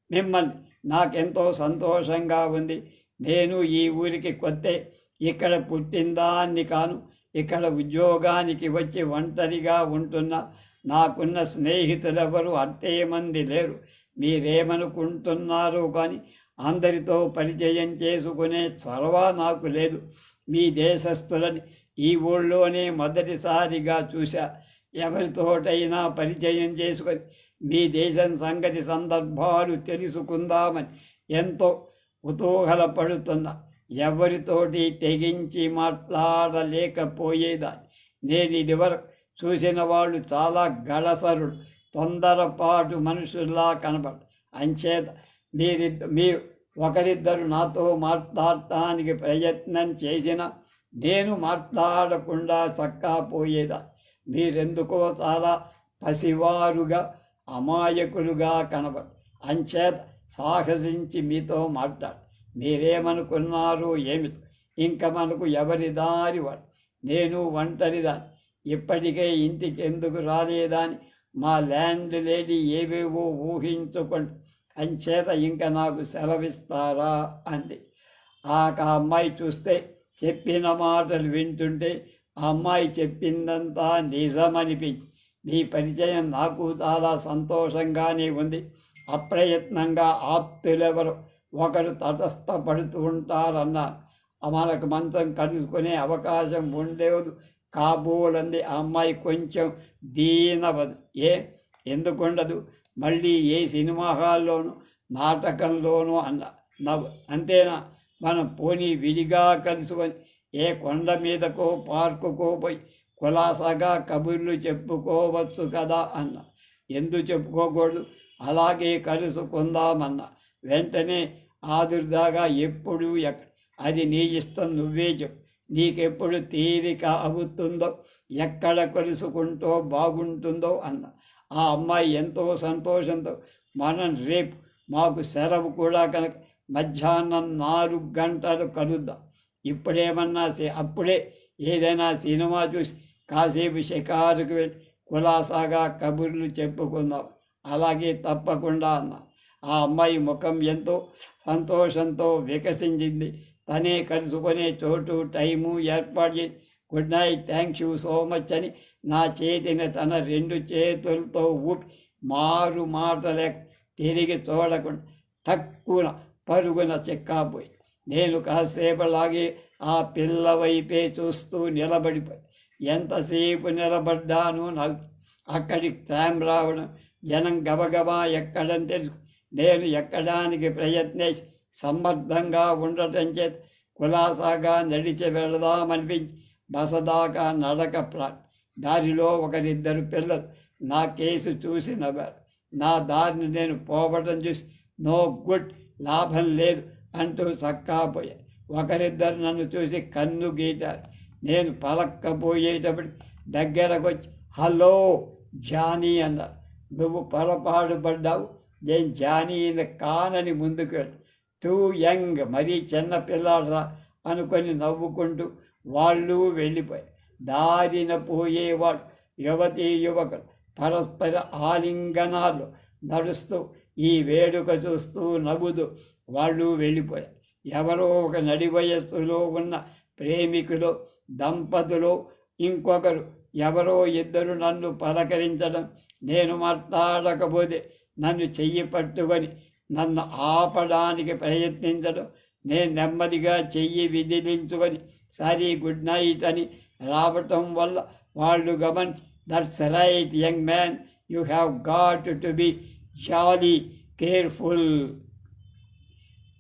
మిమ్మల్ని నాకెంతో సంతోషంగా ఉంది. నేను ఈ ఊరికి కొత్తే, ఇక్కడ పుట్టిందాన్ని కాను. ఇక్కడ ఉద్యోగానికి వచ్చి ఒంటరిగా ఉంటున్నా. నాకున్న స్నేహితులెవరు అంతే మంది లేరు. మీరేమనుకుంటున్నారు కానీ అందరితో పరిచయం చేసుకునే చొరవ నాకు లేదు. మీ దేశస్థులని ఈ ఊళ్ళోనే మొదటిసారిగా చూశా. ఎవరితోటైనా పరిచయం చేసుకొని మీ దేశం సంగతి, సందర్భాలు తెలుసుకుందామని ఎంతో కుతూహలపడుతున్నా. ఎవరితోటి తెగించి మాట్లాడలేకపోయేదాన్ని. నేను ఇదివరకు చూసిన వాళ్ళు చాలా గడసరుడు, తొందరపాటు మనుషుల్లా కనబడు. అంచేత మీరు ఒకరిద్దరు నాతో మాట్లాడటానికి ప్రయత్నం చేసినా నేను మాట్లాడకుండా చక్కాపోయేదా. మీరెందుకో చాలా పసివారుగా, అమాయకులుగా కనబడు. అంచేత సాహసించి మీతో మాట్లాడు. మీరేమనుకున్నారు ఏమిటి? ఇంక మనకు ఎవరి దారి వాడు. నేను ఒంటరిదాన్ని. ఇప్పటికే ఇంటికి ఎందుకు రాలేదని మా ల్యాండ్ లేడీ ఏవేవో ఊహించుకుంటూ అంచేత ఇంకా నాకు సెలవిస్తారా అంది. ఆ అమ్మాయి చూస్తే చెప్పిన మాటలు వింటుంటే ఆ అమ్మాయి చెప్పిందంతా నిజమనిపించి నీ పరిచయం నాకు చాలా సంతోషంగానే ఉంది. అప్రయత్నంగా ఆప్తులెవరు ఒకరు తటస్థపడుతూ ఉంటారన్నారు. మనకు మంచం కలుసుకునే అవకాశం ఉండేది కాబోలంది. ఆ అమ్మాయి కొంచెం దీనవదు. ఎందుకుండదు? మళ్ళీ ఏ సినిమా హాల్లోనూ నాటకంలోనూ నవ్వు అంతేనా? మనం పోనీ విడిగా కలుసుకొని ఏ కొండ మీదకో పార్కుకో పోయి కులాసాగా కబుర్లు చెప్పుకోవచ్చు కదా అన్న. ఎందుకు చెప్పుకోకూడదు? అలాగే కలుసుకుందామన్నా. వెంటనే ఆదుర్దాగా ఎప్పుడు అది నీ ఇష్టం, నువ్వే చెప్పు. నీకెప్పుడు తీరిక అవుతుందో, ఎక్కడ కలుసుకుంటూ బాగుంటుందో అన్న. ఆ అమ్మాయి ఎంతో సంతోషంతో మనం రేపు మాకు సెలవు కూడా కనుక మధ్యాహ్నం 4 గంటలు కలుద్దాం. ఇప్పుడేమన్నా అప్పుడే ఏదైనా సినిమా చూసి కాసేపు షికారుకు వెళ్ళి కులాసాగా కబుర్లు చెప్పుకుందాం. అలాగే తప్పకుండా అన్న. ఆ అమ్మాయి ముఖం ఎంతో సంతోషంతో వికసించింది. తనే కలుసుకునే చోటు టైము ఏర్పాటు చేసి good night, thank you so much అని నా చేతిని తన 2 చేతులతో ఊపి మారు మాటలే తిరిగి చూడకుండా తక్కువ పరుగున చిక్కాపోయి నేను కాసేపలాగే ఆ పిల్ల వైపే చూస్తూ నిలబడిపోయి ఎంతసేపు నిలబడ్డాను. నాకు అక్కడికి ట్రామ్ రావడం, జనం గబగబా ఎక్కడం తెలుసు. నేను ఎక్కడానికి ప్రయత్నించి సమర్థంగా ఉండటం చేత కులాసాగా నడిచి వెళదామనిపించి బసదాకా నడక దారిలో 1-2 పిల్లలు నా కేసు చూసి నవ్వారు. నా దారిని నేను పోవడం చూసి నో గుడ్, లాభం లేదు అంటూ చక్కాపోయారు. 1-2 నన్ను చూసి కన్ను గీటారు. నేను పలక్కపోయేటప్పుడు దగ్గరకు వచ్చి హలో జానీ అన్నారు. నువ్వు పొరపాటు పడ్డావు, నేను జానీని కానని ముందుకు వెళ్ళి టూ యంగ్, మరీ చిన్న పిల్లాడరా అనుకొని నవ్వుకుంటూ వాళ్ళు వెళ్ళిపోయారు. దారిన పోయేవాడు యువతీ యువకులు పరస్పర ఆలింగనాలు నడుస్తూ ఈ వేడుక చూస్తూ నవ్వుతూ వాళ్ళు వెళ్ళిపోయారు. ఎవరో ఒక నడి వయస్సులో ఉన్న ప్రేమికులు దంపతులు ఇంకొకరు ఎవరో 2 నన్ను పలకరించడం, నేను మాట్లాడకపోతే నన్ను చెయ్యి పట్టుకొని నన్ను ఆపడానికి ప్రయత్నించడం, నేను నెమ్మదిగా చెయ్యి విదిలించుకొని సరే గుడ్ నైట్ అని రావటం వల్ల వాళ్ళు గమనించి that's right young man, you have got to be jolly careful.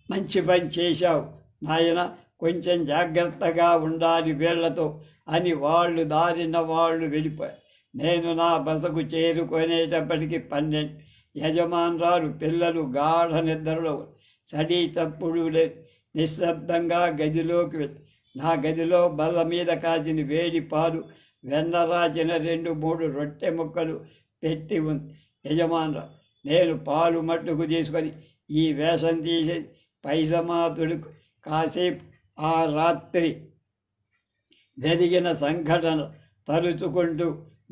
మంచి పని చేశావు నాయన, కొంచెం జాగ్రత్తగా ఉండాలి వీళ్లతో అని వాళ్ళు దారిన వాళ్ళు వెళ్ళిపోయారు. నేను నా బసకు చేరుకునేటప్పటికి 12. యజమానురాలు పిల్లలు గాఢ నిద్రలో చడి చప్పుడు లేదు. నిశ్శబ్దంగా గదిలోకి వెళ్ళి నా గదిలో బల్ల మీద కాచిన వేడి పాలు, వెన్న రాచిన 2-3 రొట్టె ముక్కలు పెట్టి ఉంది. యజమానురాలు నేను పాలు మట్టుకు తీసుకొని ఈ వేషం తీసి పైజమాతుడుకు కాసేపు ఆ రాత్రి జరిగిన సంఘటన తలుచుకుంటూ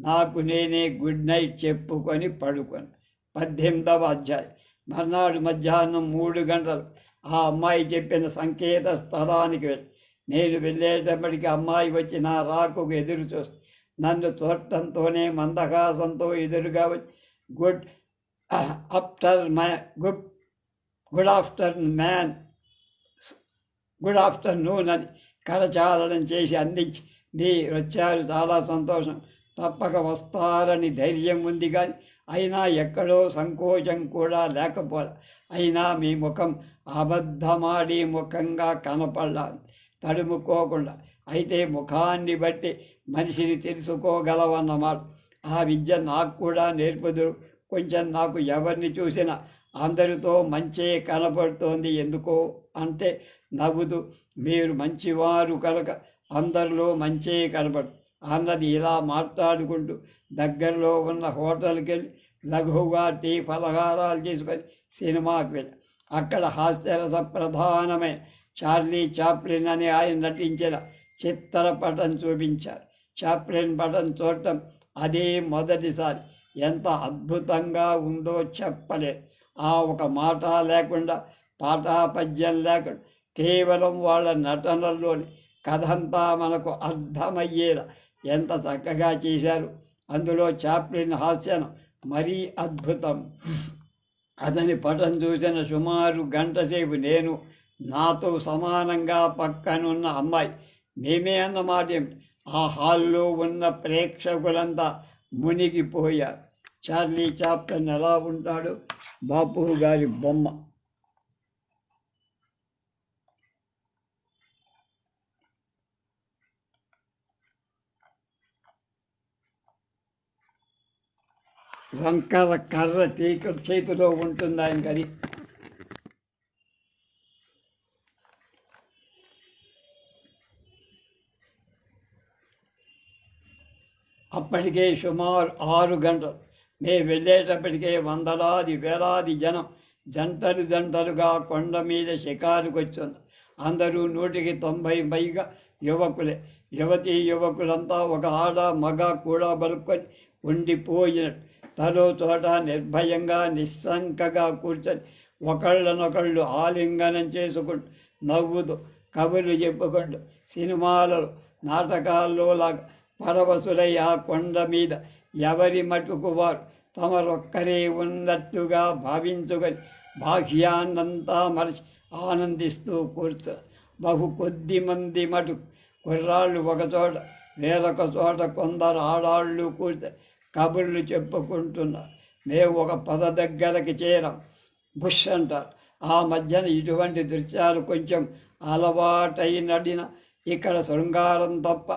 నాకు నేనే గుడ్ నైట్ చెప్పుకొని పడుకొని 18వ అధ్యాయం. మర్నాడు మధ్యాహ్నం 3 గంటలు ఆ అమ్మాయి చెప్పిన సంకేత స్థలానికి వెళ్ళి నేను వెళ్ళేటప్పటికి అమ్మాయి వచ్చి నా రాకుకు ఎదురు చూస్తూ నన్ను చూడటంతోనే మందహాసంతో ఎదురుగా వచ్చి గుడ్ ఆఫ్టర్నూన్ అని కరచాలనం చేసి అందించి మీరు వచ్చారు, చాలా సంతోషం, తప్పక వస్తారని ధైర్యం ఉంది. కానీ అయినా ఎక్కడో సంకోచం కూడా లేకపోలే. అయినా మీ ముఖం అబద్ధమాడి ముఖంగా కనపడాలి, తడుముకోకుండా. అయితే ముఖాన్ని బట్టి మనిషిని తెలుసుకోగలవన్నమాట. ఆ విద్య నాకు కూడా నేర్పుదురు. కొంచెం నాకు ఎవరిని చూసినా అందరితో మంచే కనపడుతోంది ఎందుకో అంటే నవ్వుతూ మీరు మంచివారు కనుక అందరిలో మంచే కనపడు అన్నది. ఇలా మాట్లాడుకుంటూ దగ్గరలో ఉన్న హోటల్కి వెళ్ళి లఘువుగా టీ పలహారాలు చేసుకొని సినిమాకి వెళ్ళి అక్కడ హాస్యరస ప్రధానమైన చార్లీ చాప్లిన్ అని ఆయన నటించిన చిత్రపటం చూపించారు. చాప్లిన్ పటం చూడటం అదే మొదటిసారి. ఎంత అద్భుతంగా ఉందో చెప్పలేదు. ఆ ఒక మాట లేకుండా, పాఠాపద్యం లేకుండా, కేవలం వాళ్ళ నటనలోని కథంతా మనకు అర్థమయ్యేలా ఎంత చక్కగా చేశారు. అందులో చాప్లిన్ హాస్యం మరీ అద్భుతం. అతని పటం చూసిన సుమారు గంటసేపు నేను, నాతో సమానంగా పక్కనున్న అమ్మాయి మేమే అన్నమాట ఏమిటి, ఆ హాల్లో ఉన్న ప్రేక్షకులంతా మునిగిపోయారు. చార్లీ చాప్లిన్ ఎలా ఉంటాడు? బాపు గారి బొమ్మ. వంకర కర్ర చేతిలో ఉంటుంది ఆయన కానీ. అప్పటికే సుమారు 6 గంటలు. మేము వెళ్ళేటప్పటికే వందలాది వేలాది జనం జంటలు జంటలుగా కొండ మీద షికారుకు వచ్చింది. అందరూ 190 పైగా యువకులే. యువతీ యువకులంతా ఒక ఆడ మగ కూడా బలుక్కొని ఉండిపోయినట్టు తలో చోట నిర్భయంగా నిస్సంకగా కూర్చొని ఒకళ్ళనొకళ్ళు ఆలింగనం చేసుకుంటూ నవ్వుతూ కబుర్లు చెప్పుకుంటూ సినిమాలలో నాటకాల్లో లాగా పరవశులై ఆ కొండ మీద ఎవరి మటుకు వారు తమరొక్కరే ఉన్నట్టుగా భావించుకొని బాహ్యాన్నంతా మరిచి ఆనందిస్తూ కూర్చొని కొద్ది మంది మటుకు కుర్రాళ్ళు ఒకచోట, వేరొక చోట కొందరు ఆడాళ్ళు కూర్చొని కబుర్లు చెప్పుకుంటున్నారు. మేము ఒక పద దగ్గరకి చేరాం. బుష్ అంటారు. ఆ మధ్యన ఇటువంటి దృశ్యాలు కొంచెం అలవాటైనడిన ఇక్కడ శృంగారం తప్ప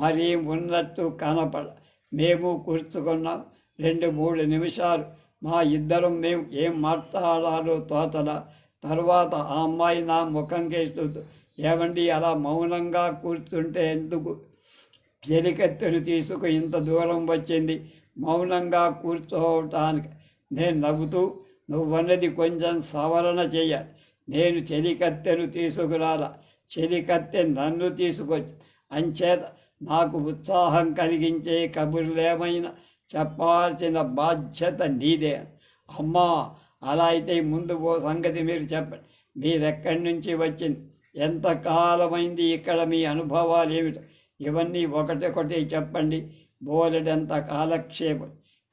మరీ ఉన్నట్టు కనపడ. మేము కూర్చుకున్నాం. 2-3 నిమిషాలు మా ఇద్దరం మేము ఏం మాట్లాడాలో తోచల. తర్వాత ఆ అమ్మాయి నా ముఖం కేస్తూ, ఏమండి అలా మౌనంగా కూర్చుంటే ఎందుకు? చెలికత్తెను తీసుకు ఇంత దూరం వచ్చింది మౌనంగా కూర్చోవటానికి. నేను నవ్వుతూ, నువ్వన్నది కొంచెం సవరణ చేయాలి. నేను చెలికత్తెను తీసుకురాలా, చెలికత్తె నన్ను తీసుకొచ్చి. అంచేత నాకు ఉత్సాహం కలిగించే కబుర్లేమైనా చెప్పాల్సిన బాధ్యత నీదే. అమ్మా, అలా అయితే ముందు ఓ సంగతి మీరు చెప్పండి. మీరెక్కడి నుంచి వచ్చింది? ఎంతకాలమైంది ఇక్కడ? మీ అనుభవాలు ఏమిటో ఇవన్నీ ఒకటొకటి చెప్పండి. బోలెడంత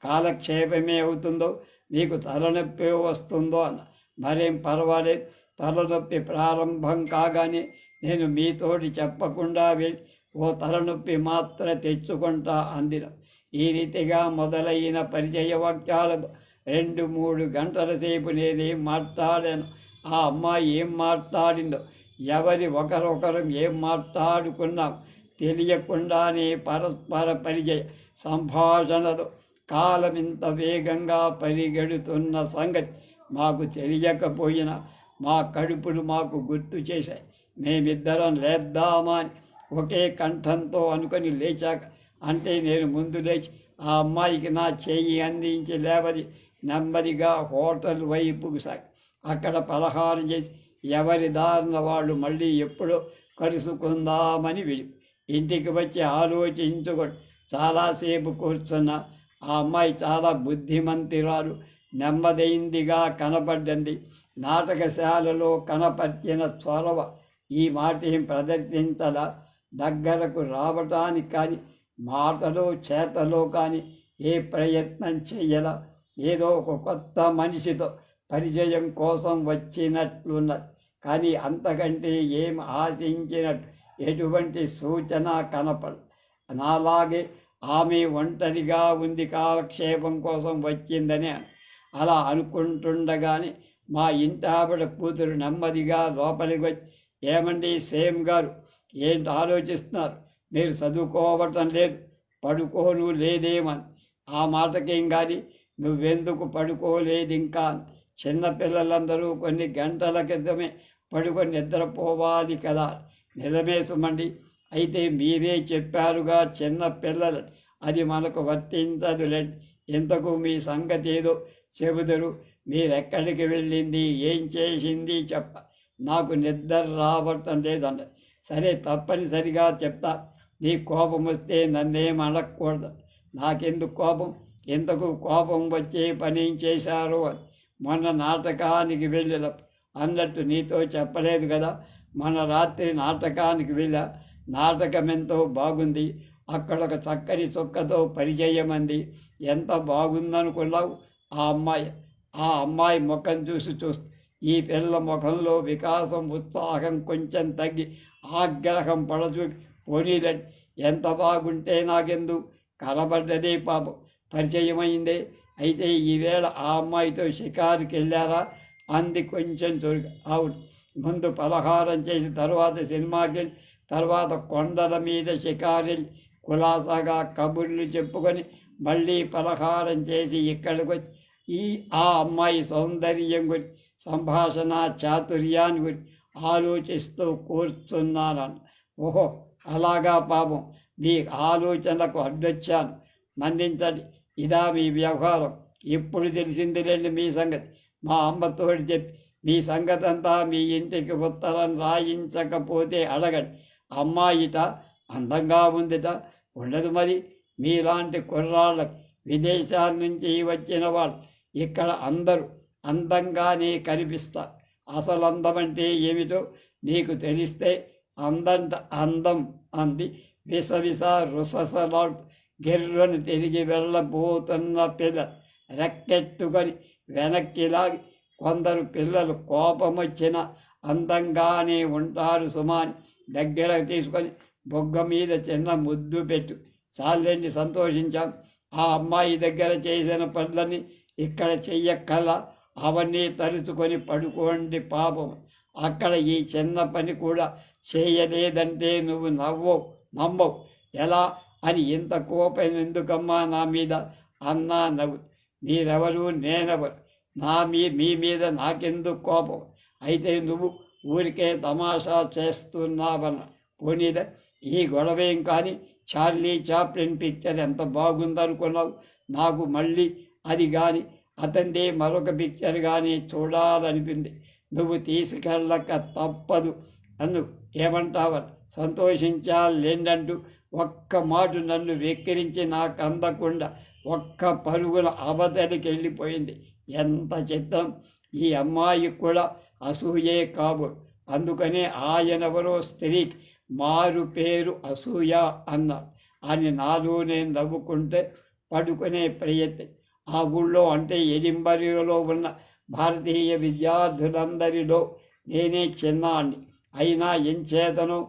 కాలక్షేపమే అవుతుందో, మీకు తలనొప్పి వస్తుందో అన్న. మరేం పర్వాలేదు. తలనొప్పి ప్రారంభం కాగానే నేను మీతోటి చెప్పకుండా వెళ్ళి ఓ తలనొప్పి మాత్ర తెచ్చుకుంటా అందిన. ఈ రీతిగా మొదలైన పరిచయ వాక్యాలతో 2-3 గంటల సేపు నేనేం మాట్లాడాను, ఆ అమ్మాయి ఏం మాట్లాడిందో, ఒకరొకరు ఏం మాట్లాడుకున్నాం తెలియకుండానే పరస్పర పరిచయ సంభాషణలో కాలం ఇంత వేగంగా పరిగెడుతున్న సంగతి మాకు తెలియకపోయినా మా కడుపులు మాకు గుర్తు చేశాయి. మేమిద్దరం లేద్దామా అని ఒకే కంఠంతో అనుకొని లేచాక, అంటే నేను ముందు లేచి ఆ అమ్మాయికి నా చేయి అందించి లేవది నెమ్మదిగా హోటల్ వైపుకు సాగి అక్కడ పలహారం చేసి ఎవరి దారిన వాళ్ళు మళ్ళీ ఎప్పుడో కలుసుకుందామని ఇంటికి వచ్చి ఆలోచించుకొని చాలాసేపు కూర్చున్న ఆ అమ్మాయి చాలా బుద్ధిమంతురాలు, నెమ్మదైందిగా కనపడ్డంది. నాటకశాలలో కనపర్చిన చొరవ ఈ మాటేం ప్రదర్శించలా. దగ్గరకు రావటానికి కానీ మాటలో చేతలో కానీ ఏ ప్రయత్నం చెయ్యలా. ఏదో ఒక కొత్త మనిషితో పరిచయం కోసం వచ్చినట్లున్నది. కానీ అంతకంటే ఏం ఆశించినట్టు ఎటువంటి సూచన కనపడదు. నాలాగే ఆమె ఒంటరిగా ఉంది, కాలక్షేపం కోసం వచ్చిందని అలా అనుకుంటుండగానే మా ఇంటావిడ కూతురు నెమ్మదిగా లోపలికి వచ్చి, ఏమండి సేమ్ గారు, ఏంటి ఆలోచిస్తున్నారు? మీరు చదువుకోవటం లేదు, పడుకోను లేదేమని. ఆ మాటకేం కానీ నువ్వెందుకు పడుకోలేదు ఇంకా? చిన్నపిల్లలందరూ కొన్ని గంటల క్రితమే పడుకొని నిద్రపోవాలి కదా. నిజమే సుమండి, అయితే మీరే చెప్పారుగా చిన్న పిల్లలు, అది మనకు వర్తించదులేండి. ఇంతకు మీ సంగతి ఏదో చెబుదరు. మీరెక్కడికి వెళ్ళింది, ఏం చేసింది చెప్ప. నాకు నిద్ర రావటం లేదంట. సరే, తప్పనిసరిగా చెప్తా. నీ కోపం వస్తే నన్నేం అడగకూడదు. నాకెందుకు కోపం? ఇంతకు కోపం వచ్చే పని చేశారు అని. మొన్న నాటకానికి వెళ్ళిన అన్నట్టు నీతో చెప్పలేదు కదా, మన రాత్రి నాటకానికి వెళ్ళా. నాటకం ఎంతో బాగుంది. అక్కడ ఒక చక్కని చొక్కతో పరిచయం అంది. ఎంత బాగుందనుకున్నావు ఆ అమ్మాయి ముఖం చూస్తూ ఈ పిల్ల ముఖంలో వికాసం ఉత్సాహం కొంచెం తగ్గి ఆగ్రహం పడచూపి పోనీలండి ఎంత బాగుంటే నాకెందు కనబడ్డదే పాపం పరిచయమైందే. అయితే ఈవేళ ఆ అమ్మాయితో షికారుకి వెళ్ళారా అంది కొంచెం తొలిగా. అవును, ముందు పలహారం చేసి తర్వాత సినిమాకి తర్వాత కొండల మీద షికారులు కులాసాగా కబుర్లు చెప్పుకొని మళ్ళీ పలహారం చేసి ఇక్కడికి వచ్చి ఆ అమ్మాయి సౌందర్యం గురించి సంభాషణ చాతుర్యాన్ని గురించి ఆలోచిస్తూ కూర్చున్నాను. ఓహో అలాగా, పాపం మీ ఆలోచనలకు అడ్డొచ్చాను, మన్నించండి. ఇదా మీ వ్యవహారం. ఇప్పుడు తెలిసిందిలేండి మీ సంగతి. మా అమ్మతోటి చెప్పి మీ సంగతి అంతా మీ ఇంటికి ఉత్తరం రాయించకపోతే అడగండి. అమ్మాయిట అందంగా ఉందిట. ఉండదు మరి, మీలాంటి కుర్రాళ్ళకి విదేశాల నుంచి వచ్చిన వాళ్ళు ఇక్కడ అందరూ అందంగానే కనిపిస్తారు. అసలు అందం అంటే ఏమిటో నీకు తెలిస్తే అందంట అందం అంది విసవిస రుససలాడు గిర్రను తిరిగి వెళ్ళబోతున్న పిల్ల రెక్కెట్టుకొని వెనక్కిలాగి. కొందరు పిల్లలు కోపం వచ్చిన అందంగానే ఉంటారు సుమాని దగ్గరకు తీసుకొని బొగ్గ మీద చిన్న ముద్దు పెట్టు. చాలండి, సంతోషించాం. ఆ అమ్మాయి దగ్గర చేసిన పనులని ఇక్కడ చెయ్యక్కల అవన్నీ తలుచుకొని పడుకోండి. పాపం అక్కడ ఈ చిన్న పని కూడా చేయలేదంటే నువ్వు నమ్మవు. ఎలా అని ఇంత కోపం ఎందుకమ్మా నా మీద అన్నా నవ్వు. మీరెవరు నేనెవరు, మీ మీద నాకెందుకు కోపం? అయితే నువ్వు ఊరికే తమాషా చేస్తున్నావన్న. పోనీదా ఈ గొడవేం కానీ చార్లీ చాప్లిన్ పిక్చర్ ఎంత బాగుందనుకున్నావు. నాకు మళ్ళీ అది కానీ అతనిదే మరొక పిక్చర్ కానీ చూడాలనిపింది. నువ్వు తీసుకెళ్ళక తప్పదు అన్ను. ఏమంటావని సంతోషించాలేంటంటూ ఒక్క మాట నన్ను వెక్కిరించి నాకు అందకుండా ఒక్క పరుగుల అవతలికి వెళ్ళిపోయింది. ఎంత చిత్రం! ఈ అమ్మాయి కూడా అసూయే కాబోడు. అందుకనే ఆయనెవరో స్త్రీకి మారు పేరు అసూయ అన్నారు అని నాలో నేను నవ్వుకుంటే పడుకునే ప్రయత్నం. ఆ ఊళ్ళో అంటే ఎడింబరిలో ఉన్న భారతీయ విద్యార్థులందరిలో నేనే చిన్నాన్ని. అయినా ఎంచేతనో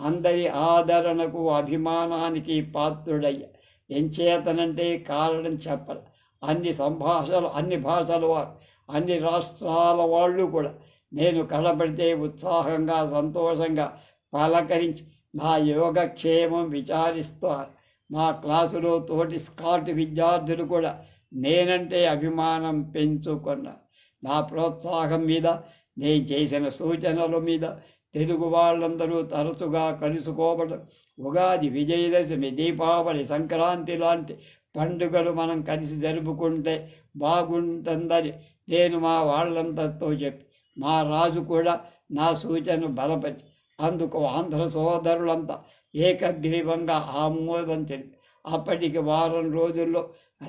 అందరి ఆదరణకు అభిమానానికి పాత్రుడయ్యా. ఎంచేతనంటే కారణం చెప్పరు. అన్ని భాషల వారు, అన్ని రాష్ట్రాల వాళ్ళు కూడా నేను కనబడితే ఉత్సాహంగా సంతోషంగా పలకరించి నా యోగక్షేమం విచారిస్తారు. మా క్లాసులో తోటి స్కాట్ విద్యార్థులు కూడా నేనంటే అభిమానం పెంచుకున్నారు. నా ప్రోత్సాహం మీద, నేను చేసిన సూచనల మీద తెలుగు వాళ్ళందరూ తరచుగా కలుసుకోవడం, ఉగాది, విజయదశమి, దీపావళి, సంక్రాంతి లాంటి పండుగలు మనం కలిసి జరుపుకుంటే బాగుంటుందని నేను మా వాళ్ళందరితో చెప్పి మా రాజు కూడా నా సూచన బలపరిచి అందుకు ఆంధ్ర సోదరులంతా ఏకగ్రీవంగా ఆమోదం తెలిపి అప్పటికి వారం రోజుల్లో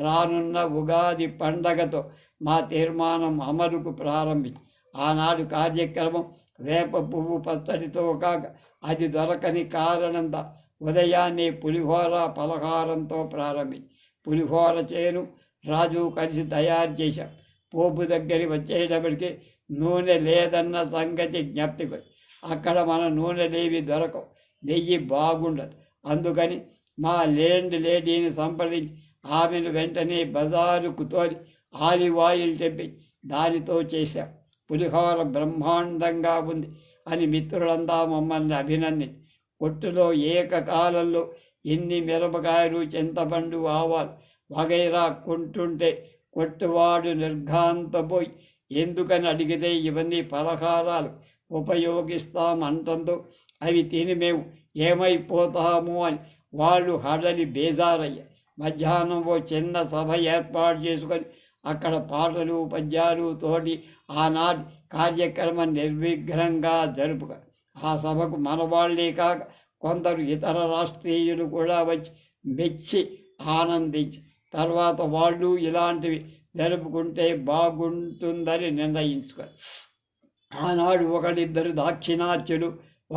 రానున్న ఉగాది పండగతో మా తీర్మానం అమలుకు ప్రారంభించి ఆనాడు కార్యక్రమం వేప పువ్వు పచ్చడితో కాక అది దొరకని కారణంతో ఉదయాన్నే పులిహోర పలహారంతో ప్రారంభించి పులిహోర చేను రాజు కలిసి తయారు చేశాం. పోపు దగ్గర వచ్చేటప్పటికి నూనె లేదన్న సంగతి జ్ఞప్తికి అక్కడ మన నూనె లేవి దొరకవు, నెయ్యి బాగుండదు. అందుకని మా ల్యాండ్ లేడీని సంప్రదించి ఆమెను వెంటనే బజారుకు తోలి ఆలివ్ ఆయిల్ తెప్పి దానితో చేశాం. పులిహోర బ్రహ్మాండంగా ఉంది అని మిత్రులంతా మమ్మల్ని అభినందించి కొట్టులో ఏకకాలంలో ఎన్ని మిరపకాయలు, చింతపండు, ఆవాలు వగైరా కొంటుంటే కొట్టువాడు నిర్ఘాంతపోయి ఎందుకని అడిగితే ఇవన్నీ పలహారాలు ఉపయోగిస్తామంటంతో అవి తిని మేము ఏమైపోతాము అని వాళ్ళు హడలి బేజారయ్యారు. మధ్యాహ్నం ఓ చిన్న సభ ఏర్పాటు చేసుకొని అక్కడ పాటలు పద్యాలు తోటి ఆనాటి కార్యక్రమం నిర్విఘ్నంగా జరుపుక ఆ సభకు మనవాళ్లే కాక కొందరు ఇతర రాష్ట్రీయులు కూడా వచ్చి మెచ్చి ఆనందించి తర్వాత వాళ్ళు ఇలాంటివి జరుపుకుంటే బాగుంటుందని నిర్ణయించుకొని ఆనాడు ఒకడిద్దరు దాక్షిణాత్యులు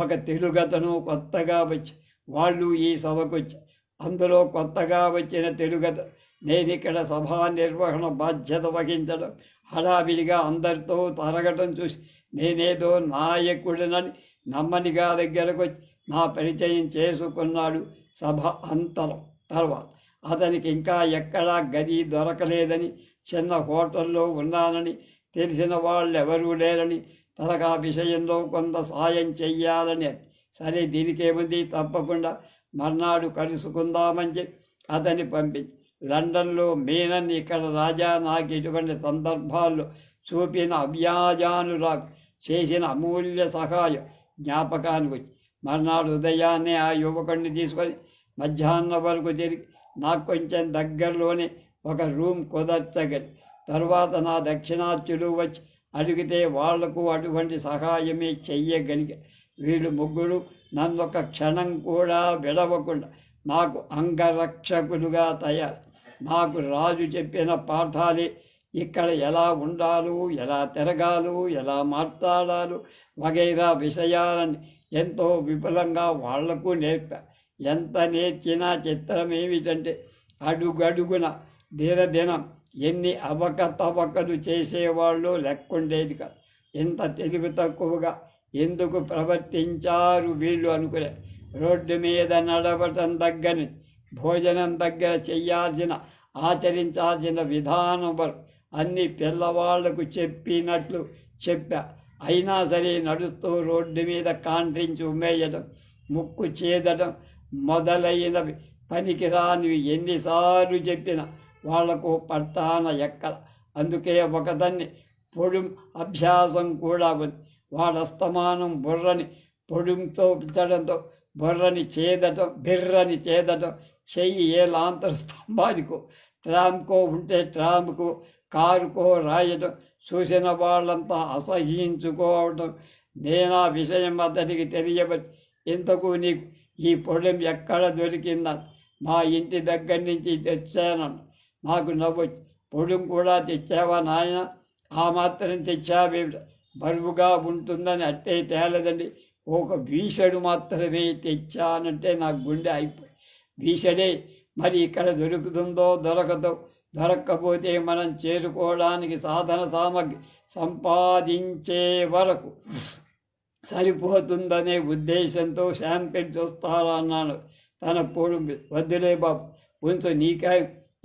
ఒక తెలుగతను కొత్తగా వచ్చి వాళ్ళు ఈ సభకు వచ్చి అందులో కొత్తగా వచ్చిన తెలుగత నేనిక్కడ సభా నిర్వహణ బాధ్యత వహించడం హడావిడిగా అందరితో తరగటం చూసి నేనేదో నాయకుడినని నమ్మనిగా దగ్గరకు వచ్చి నా పరిచయం చేసుకున్నాడు. సభ అంతరం తర్వాత అతనికి ఇంకా ఎక్కడా గది దొరకలేదని, చిన్న హోటల్లో ఉన్నానని, తెలిసిన వాళ్ళెవరూ లేరని, తనకు విషయంలో కొంత సాయం చెయ్యాలని. సరే దీనికేముంది, తప్పకుండా మర్నాడు కలుసుకుందామని చెప్పి అతన్ని పంపించి లండన్లో మీనన్ ఇక్కడ రాజా నాకు ఇటువంటి సందర్భాల్లో చూపిన అవ్యాజానురాగ్ చేసిన అమూల్య సహాయం జ్ఞాపకానికి వచ్చి మర్నాడు ఉదయాన్నే ఆ యువకుడిని తీసుకొని మధ్యాహ్నం వరకు తిరిగి నాకు కొంచెం దగ్గరలోనే ఒక రూమ్ కుదర్చగలి. తర్వాత నా దక్షిణాత్యులు వచ్చి అడిగితే వాళ్లకు అటువంటి సహాయమే చెయ్యగలిగా. వీళ్ళు ముగ్గురు నన్నొక క్షణం కూడా విడవకుండా నాకు అంగరక్షకులుగా తయారు. నాకు రాజు చెప్పిన పాఠాలే ఇక్కడ ఎలా ఉండాలో, ఎలా తిరగాలో, ఎలా మాట్లాడాలో వగైరా విషయాలని ఎంతో విపులంగా వాళ్లకు నేర్పా. ఎంత నేర్చినా చిత్రం ఏమిటంటే అడుగడుగున దినదినం ఎన్ని అవకతవకలు చేసేవాళ్ళు లెక్కుండేది కాదు. ఎంత తెలివి తక్కువగా ఎందుకు ప్రవర్తించారు వీళ్ళు అనుకునే. రోడ్డు మీద నడవటం దగ్గర భోజనం దగ్గర చెయ్యాల్సిన ఆచరించాల్సిన విధానం వరకు అన్ని పిల్లవాళ్లకు చెప్పినట్లు చెప్పా. అయినా సరే నడుస్తూ రోడ్డు మీద కాంట్రించి ఉమ్మేయడం, ముక్కు చేదడం మొదలైనవి పనికిరానివి ఎన్నిసార్లు చెప్పినా వాళ్లకు పట్టాన ఎక్కల. అందుకే ఒకదాన్ని పొడుం అభ్యాసం కూడా ఉంది. వాడస్తమానం బుర్రని పొడుంతో పిచ్చడంతో బుర్రని బిర్రని చేదటం చెయ్యి ఏ లాంతర స్తంభానికో ట్రామ్కో ఉంటే ట్రామ్కో కారుకో రాయడం చూసిన వాళ్ళంతా అసహించుకోవడం. నేనా విషయం అతనికి తెలియబట్టి ఇంతకు నీకు ఈ పొడం ఎక్కడ దొరికిందని మా ఇంటి దగ్గర నుంచి తెచ్చానన్న. నాకు నవ్వొచ్చి పొడుం కూడా తెచ్చావా నాయన, ఆ మాత్రం తెచ్చావేమిట, బరువుగా ఉంటుందని అట్టే తేలదండి, ఒక వీసడు మాత్రమే తెచ్చానంటే నాకు గుండె అయిపోయి. వీసడే మరి ఇక్కడ దొరుకుతుందో దొరకదో, దొరక్కపోతే మనం చేరుకోవడానికి సాధన సామగ్రి సంపాదించే వరకు సరిపోతుందనే ఉద్దేశంతో శాంపిల్ చూస్తారా అన్నాను. తన పొడు వద్దులే బాబు ఉంచు, నీకే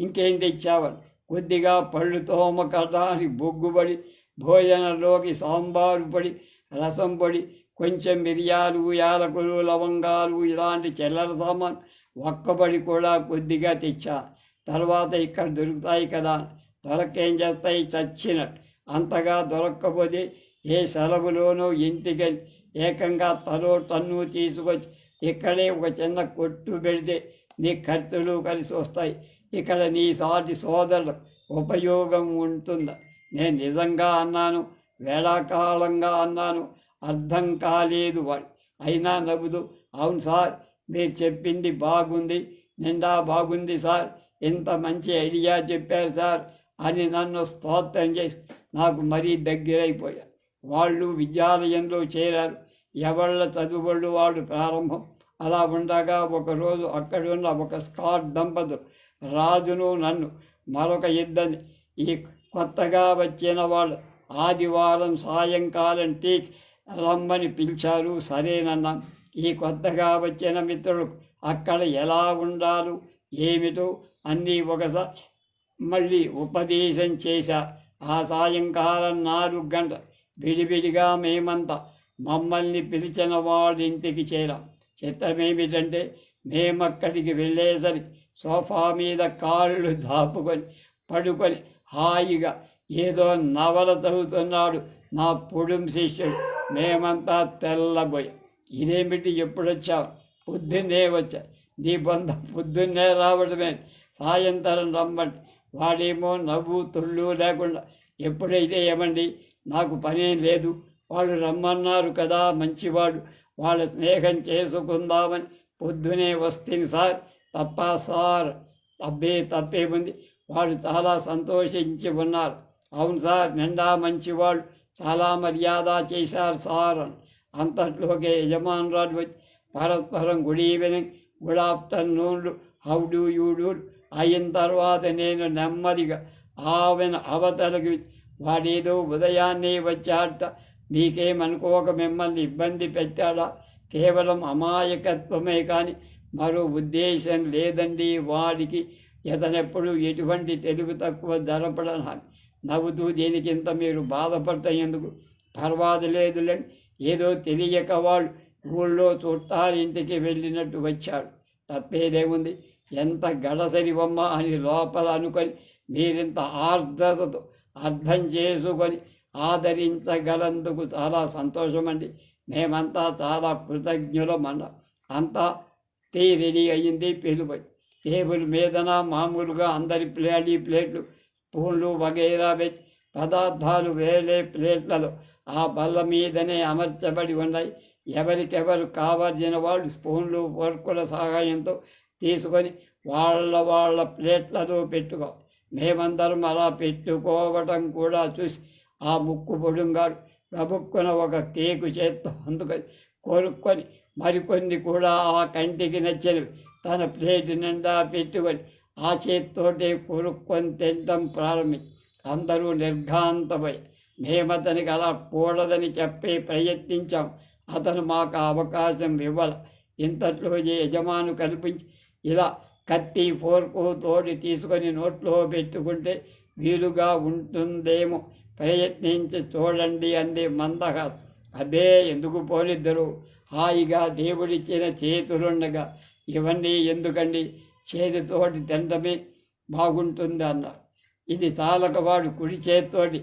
ఇంకేం తెచ్చావని. కొద్దిగా పళ్ళు తోమకడానికి బొగ్గుబడి, భోజనంలోకి సాంబారు పొడి, రసం పొడి, కొంచెం మిరియాలు, యాలకులు, లవంగాలు ఇలాంటి చిల్లర సామాన్ ఒక్కబడి కూడా కొద్దిగా తెచ్చా. తర్వాత ఇక్కడ దొరుకుతాయి కదా, దొరకేం చేస్తాయి, చచ్చినట్టు. అంతగా దొరక్కపోతే ఏ సెలవులోనూ ఇంటికి ఏకంగా తలో టన్ను తీసుకొచ్చి ఇక్కడే ఒక చిన్న కొట్టు పెడితే నీ ఖర్చులు కలిసి వస్తాయి. ఇక్కడ నీ సాటి సోదరులకు ఉపయోగం ఉంటుందా. నేను నిజంగా అన్నాను, వేళాకాలంగా అన్నాను. అర్థం కాలేదు వాడు. అయినా నవ్వుదు, అవును సార్ మీరు చెప్పింది బాగుంది, నిండా బాగుంది సార్, ఎంత మంచి ఐడియా చెప్పారు సార్ అని నన్ను స్తోత్రం చేసి నాకు మరీ దగ్గరైపోయారు. వాళ్ళు విద్యాలయంలో చేరారు. ఎవళ్ళ చదువుళ్ళు వాళ్ళు ప్రారంభం. అలా ఉండగా ఒకరోజు అక్కడున్న ఒక స్కాట్ దంపతులు రాజును నన్ను మరొక ఇద్దరిని ఈ కొత్తగా వచ్చిన వాళ్ళు ఆదివారం సాయంకాలం టీకి రమ్మని పిలిచారు. సరేనన్నాం. ఈ కొత్తగా వచ్చిన మిత్రులకు అక్కడ ఎలా ఉండాలో ఏమిటో అన్నీ ఒకసారి మళ్ళీ ఉపదేశం చేశా. ఆ సాయంకాలం 4 గంటలు విడివిడిగా మేమంతా మమ్మల్ని పిలిచిన వాళ్ళ ఇంటికి చేరాం. చిత్రమేమిటంటే మేమక్కడికి వెళ్ళేసరికి సోఫా మీద కాళ్ళు దాపుకొని పడుకొని హాయిగా ఏదో నవల చదువుతున్నాడు నా పొడుం శిష్యుడు. మేమంతా తెల్లబోయాం. ఇదేమిటి, ఎప్పుడొచ్చావు? పొద్దున్నే వచ్చా. నీ బంధం పొద్దున్నే రావడమే, సాయంత్రం రమ్మండి. వాడేమో నవ్వు తొళ్ళు లేకుండా ఎప్పుడైతే ఏమండి నాకు పనేం లేదు, వాళ్ళు రమ్మన్నారు కదా, మంచివాడు, వాళ్ళ స్నేహం చేసుకుందామని పొద్దునే వస్తుంది సార్, తప్ప సార్ తప్పేముంది, వాడు చాలా సంతోషించి ఉన్నారు. అవును సార్, నిండా మంచివాళ్ళు, చాలా మర్యాద చేశారు సార్ అని. అంతట్లోకే యజమానురాలు వచ్చి పరస్పరం గుడ్ ఈవినింగ్, గుడ్ ఆఫ్టర్నూన్లు, హౌ డూ యూ డూ అయిన తర్వాత నేను నెమ్మదిగా ఆమెను అవతలకి వాడేదో ఉదయాన్నే వచ్చాట, మీకేమనుకోక మిమ్మల్ని ఇబ్బంది పెట్టాడా, కేవలం అమాయకత్వమే కానీ మరో ఉద్దేశం లేదండి వాడికి, ఇతనెప్పుడు ఎటువంటి తెలివి తక్కువ జరపడని నవ్వుతూ, దీనికింత మీరు బాధపడటం ఎందుకు, పర్వాదులేదులేండి, ఏదో తెలియక వాళ్ళు ఊళ్ళో చుట్టాలింటికి వెళ్ళినట్టు వచ్చాడు, తప్పేదేముంది, ఎంత గడసరివమ్మ అని లోపల అనుకొని మీరింత ఆర్ద్రతతో అర్థం చేసుకొని ఆదరించగలందుకు చాలా సంతోషమండి, మేమంతా చాలా కృతజ్ఞులమన్న. అంతా టీ రెడీ అయ్యింది, పిలుపు టేబుల్ మీదన మామూలుగా అందరి ప్లేట్లు, స్పూన్లు వగైరా పెట్టి పదార్థాలు వేలే ప్లేట్లలో ఆ బల్ల మీదనే అమర్చబడి ఉన్నాయి. ఎవరికెవరు కావలసిన వాళ్ళు స్పూన్లు ఫోర్కుల సహాయంతో తీసుకొని వాళ్ళ ప్లేట్లలో పెట్టుకో. మేమందరం అలా పెట్టుకోవటం కూడా చూసి ఆ ముక్కు పొడుంగాడు గబుక్కున ఒక కేకు చేత్తో అందుకొని కొనుక్కొని మరికొన్ని కూడా ఆ కంటికి నచ్చినవి తన ప్లేట్ నిండా పెట్టుకొని ఆ చేత్తోటే కొనుక్కొని తినడం ప్రారంభించి అందరూ నిర్ఘాంతమై మేమతనికి అలా కూడదని చెప్పి ప్రయత్నించాం. అతను మాకు అవకాశం ఇవ్వాల. ఇంతట్లో యజమాను కల్పించి ఇలా కత్తి ఫోర్కు తోడి తీసుకొని నోట్లో పెట్టుకుంటే వీలుగా ఉంటుందేమో, ప్రయత్నించి చూడండి అంది మందహాసం. అదే ఎందుకు పోలిద్దరు, హాయిగా దేవుడిచ్చిన చేతులుండగా ఇవన్నీ ఎందుకండి, చేతితోటి తినడమే బాగుంటుంది అన్నారు. ఇది చాలక వాడు కుడి చేతితోటి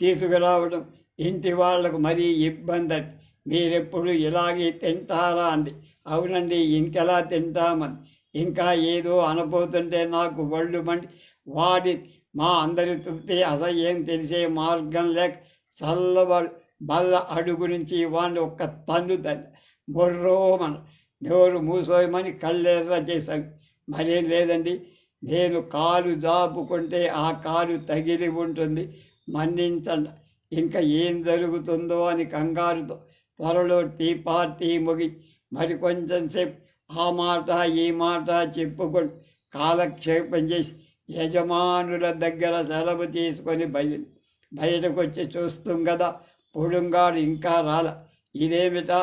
తీసుకురావడం ఇంటి వాళ్లకు మరీ ఇబ్బంది అని. మీరెప్పుడు ఇలాగే తింటారా అంది. అవునండి, ఇంకెలా తింటామని. ఇంకా ఏదో అనబోతుంటే నాకు ఒళ్ళు మండి వాడి మా అందరి తృప్తి అసహ్యం తెలిసే మార్గం లేక చల్లవాడు బల్ల అడుగు నుంచి వాడిని ఒక్క తన్ను తల్లి బొర్రోమన నోరు మూసోయమని కళ్ళెర్ర చేశాను. మరేం లేదండి, నేను కాలు జాపుకుంటే ఆ కాలు తగిలి ఉంటుంది, మన్నించండి. ఇంకా ఏం జరుగుతుందో అని కంగారుతో త్వరలో టీ పార్టీ ముగి మరికొంచెం సేపు ఆ మాట ఈ మాట చెప్పుకొని కాలక్షేపం చేసి యజమానుల దగ్గర సెలవు తీసుకొని బయటకు వచ్చి చూస్తాం కదా, పొడుంగాడు ఇంకా రాల. ఇదేమిటా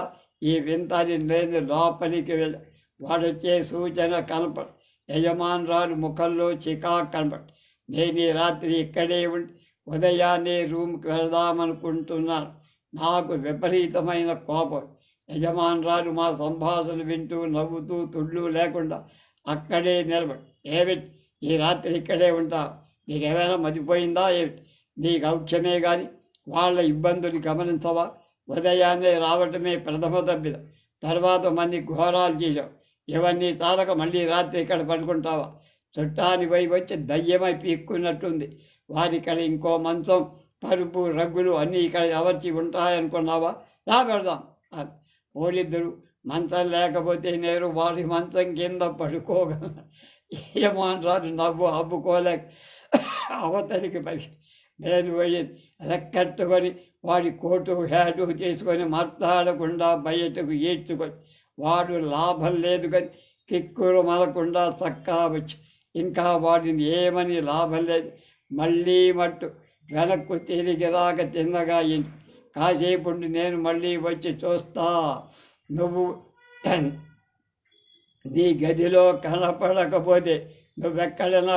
ఈ వింతని నేను లోపలికి వెళ్ళ వాడొచ్చే సూచన కనపడు. యజమానురాలు ముఖంలో చికాకు కనపడు. నేను ఈ రాత్రి ఇక్కడే ఉండి ఉదయాన్నే రూమ్కి వెళదామనుకుంటున్నాను. నాకు విపరీతమైన కోపం. యజమానురాలు మా సంభాషణ వింటూ నవ్వుతూ తుళ్ళు లేకుండా అక్కడే నిలబడి, ఏమిటి ఈ రాత్రి ఇక్కడే ఉంటా, నీకేమైనా మతిపోయిందా ఏమిటి, నీకు ఔక్యమే కానీ వాళ్ళ ఇబ్బందులు గమనించవా, ఉదయాన్నే రావటమే ప్రథమ తప్పిదం, తర్వాత మంది ఘోరాలు చేశావు, ఇవన్నీ చాలక మళ్ళీ రాత్రి ఇక్కడ పడుకుంటావా, చుట్టాని పోయి వచ్చి దయ్యమై పీక్కున్నట్టుంది, వారిక్కడ ఇంకో మంచం పరుపు రగ్గులు అన్నీ ఇక్కడ అవర్చి ఉంటాయనుకున్నావా, రా పెడదాం అని. పోలిద్దరు మంచం లేకపోతే నేను వాడి మంచం కింద పడుకోగలను. ఏమంటారు నవ్వు అబ్బుకోలేక అవతలికి పడి నేను పోయి రెక్కట్టుకొని వాడి కోటు హ్యాటు తీసుకొని మాట్లాడకుండా బయటకు ఈడ్చుకొని వాడు లాభం లేదు కానీ కిక్కురు మనకుండా చక్కా వచ్చి ఇంకా వాడిని ఏమని లాభం లేదు. మళ్ళీ మట్టు వెనక్కు తిరిగి రాక తిన్నగా కాసేపు నేను మళ్ళీ వచ్చి చూస్తా, నువ్వు నీ గదిలో కనపడకపోతే నువ్వెక్కడైనా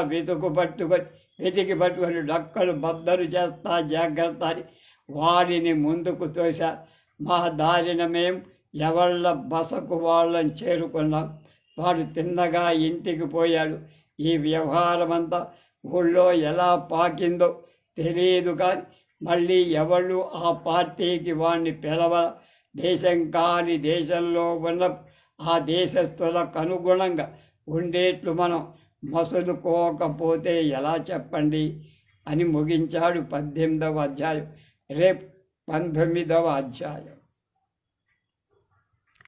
వెతికి పట్టుకొని డక్కలు బద్దలు చేస్తా జాగ్రత్త అని వాడిని ముందుకు తోసా. మా దారిన మేం ఎవళ్ళ బసకు వాళ్ళని చేరుకున్నాం. వాడు తిన్నగా ఇంటికి పోయాడు. ఈ వ్యవహారమంతా ఊళ్ళో ఎలా పాకిందో తెలియదు కానీ మళ్ళీ ఎవళ్ళు ఆ పార్టీకి వాడిని పిలవ. దేశం కాని దేశంలో ఉన్న ఆ దేశస్తులకు అనుగుణంగా ఉండేట్లు మనం మసులుకోకపోతే ఎలా చెప్పండి అని ముగించాడు 18వ అధ్యాయం. రేపు 19వ అధ్యాయం.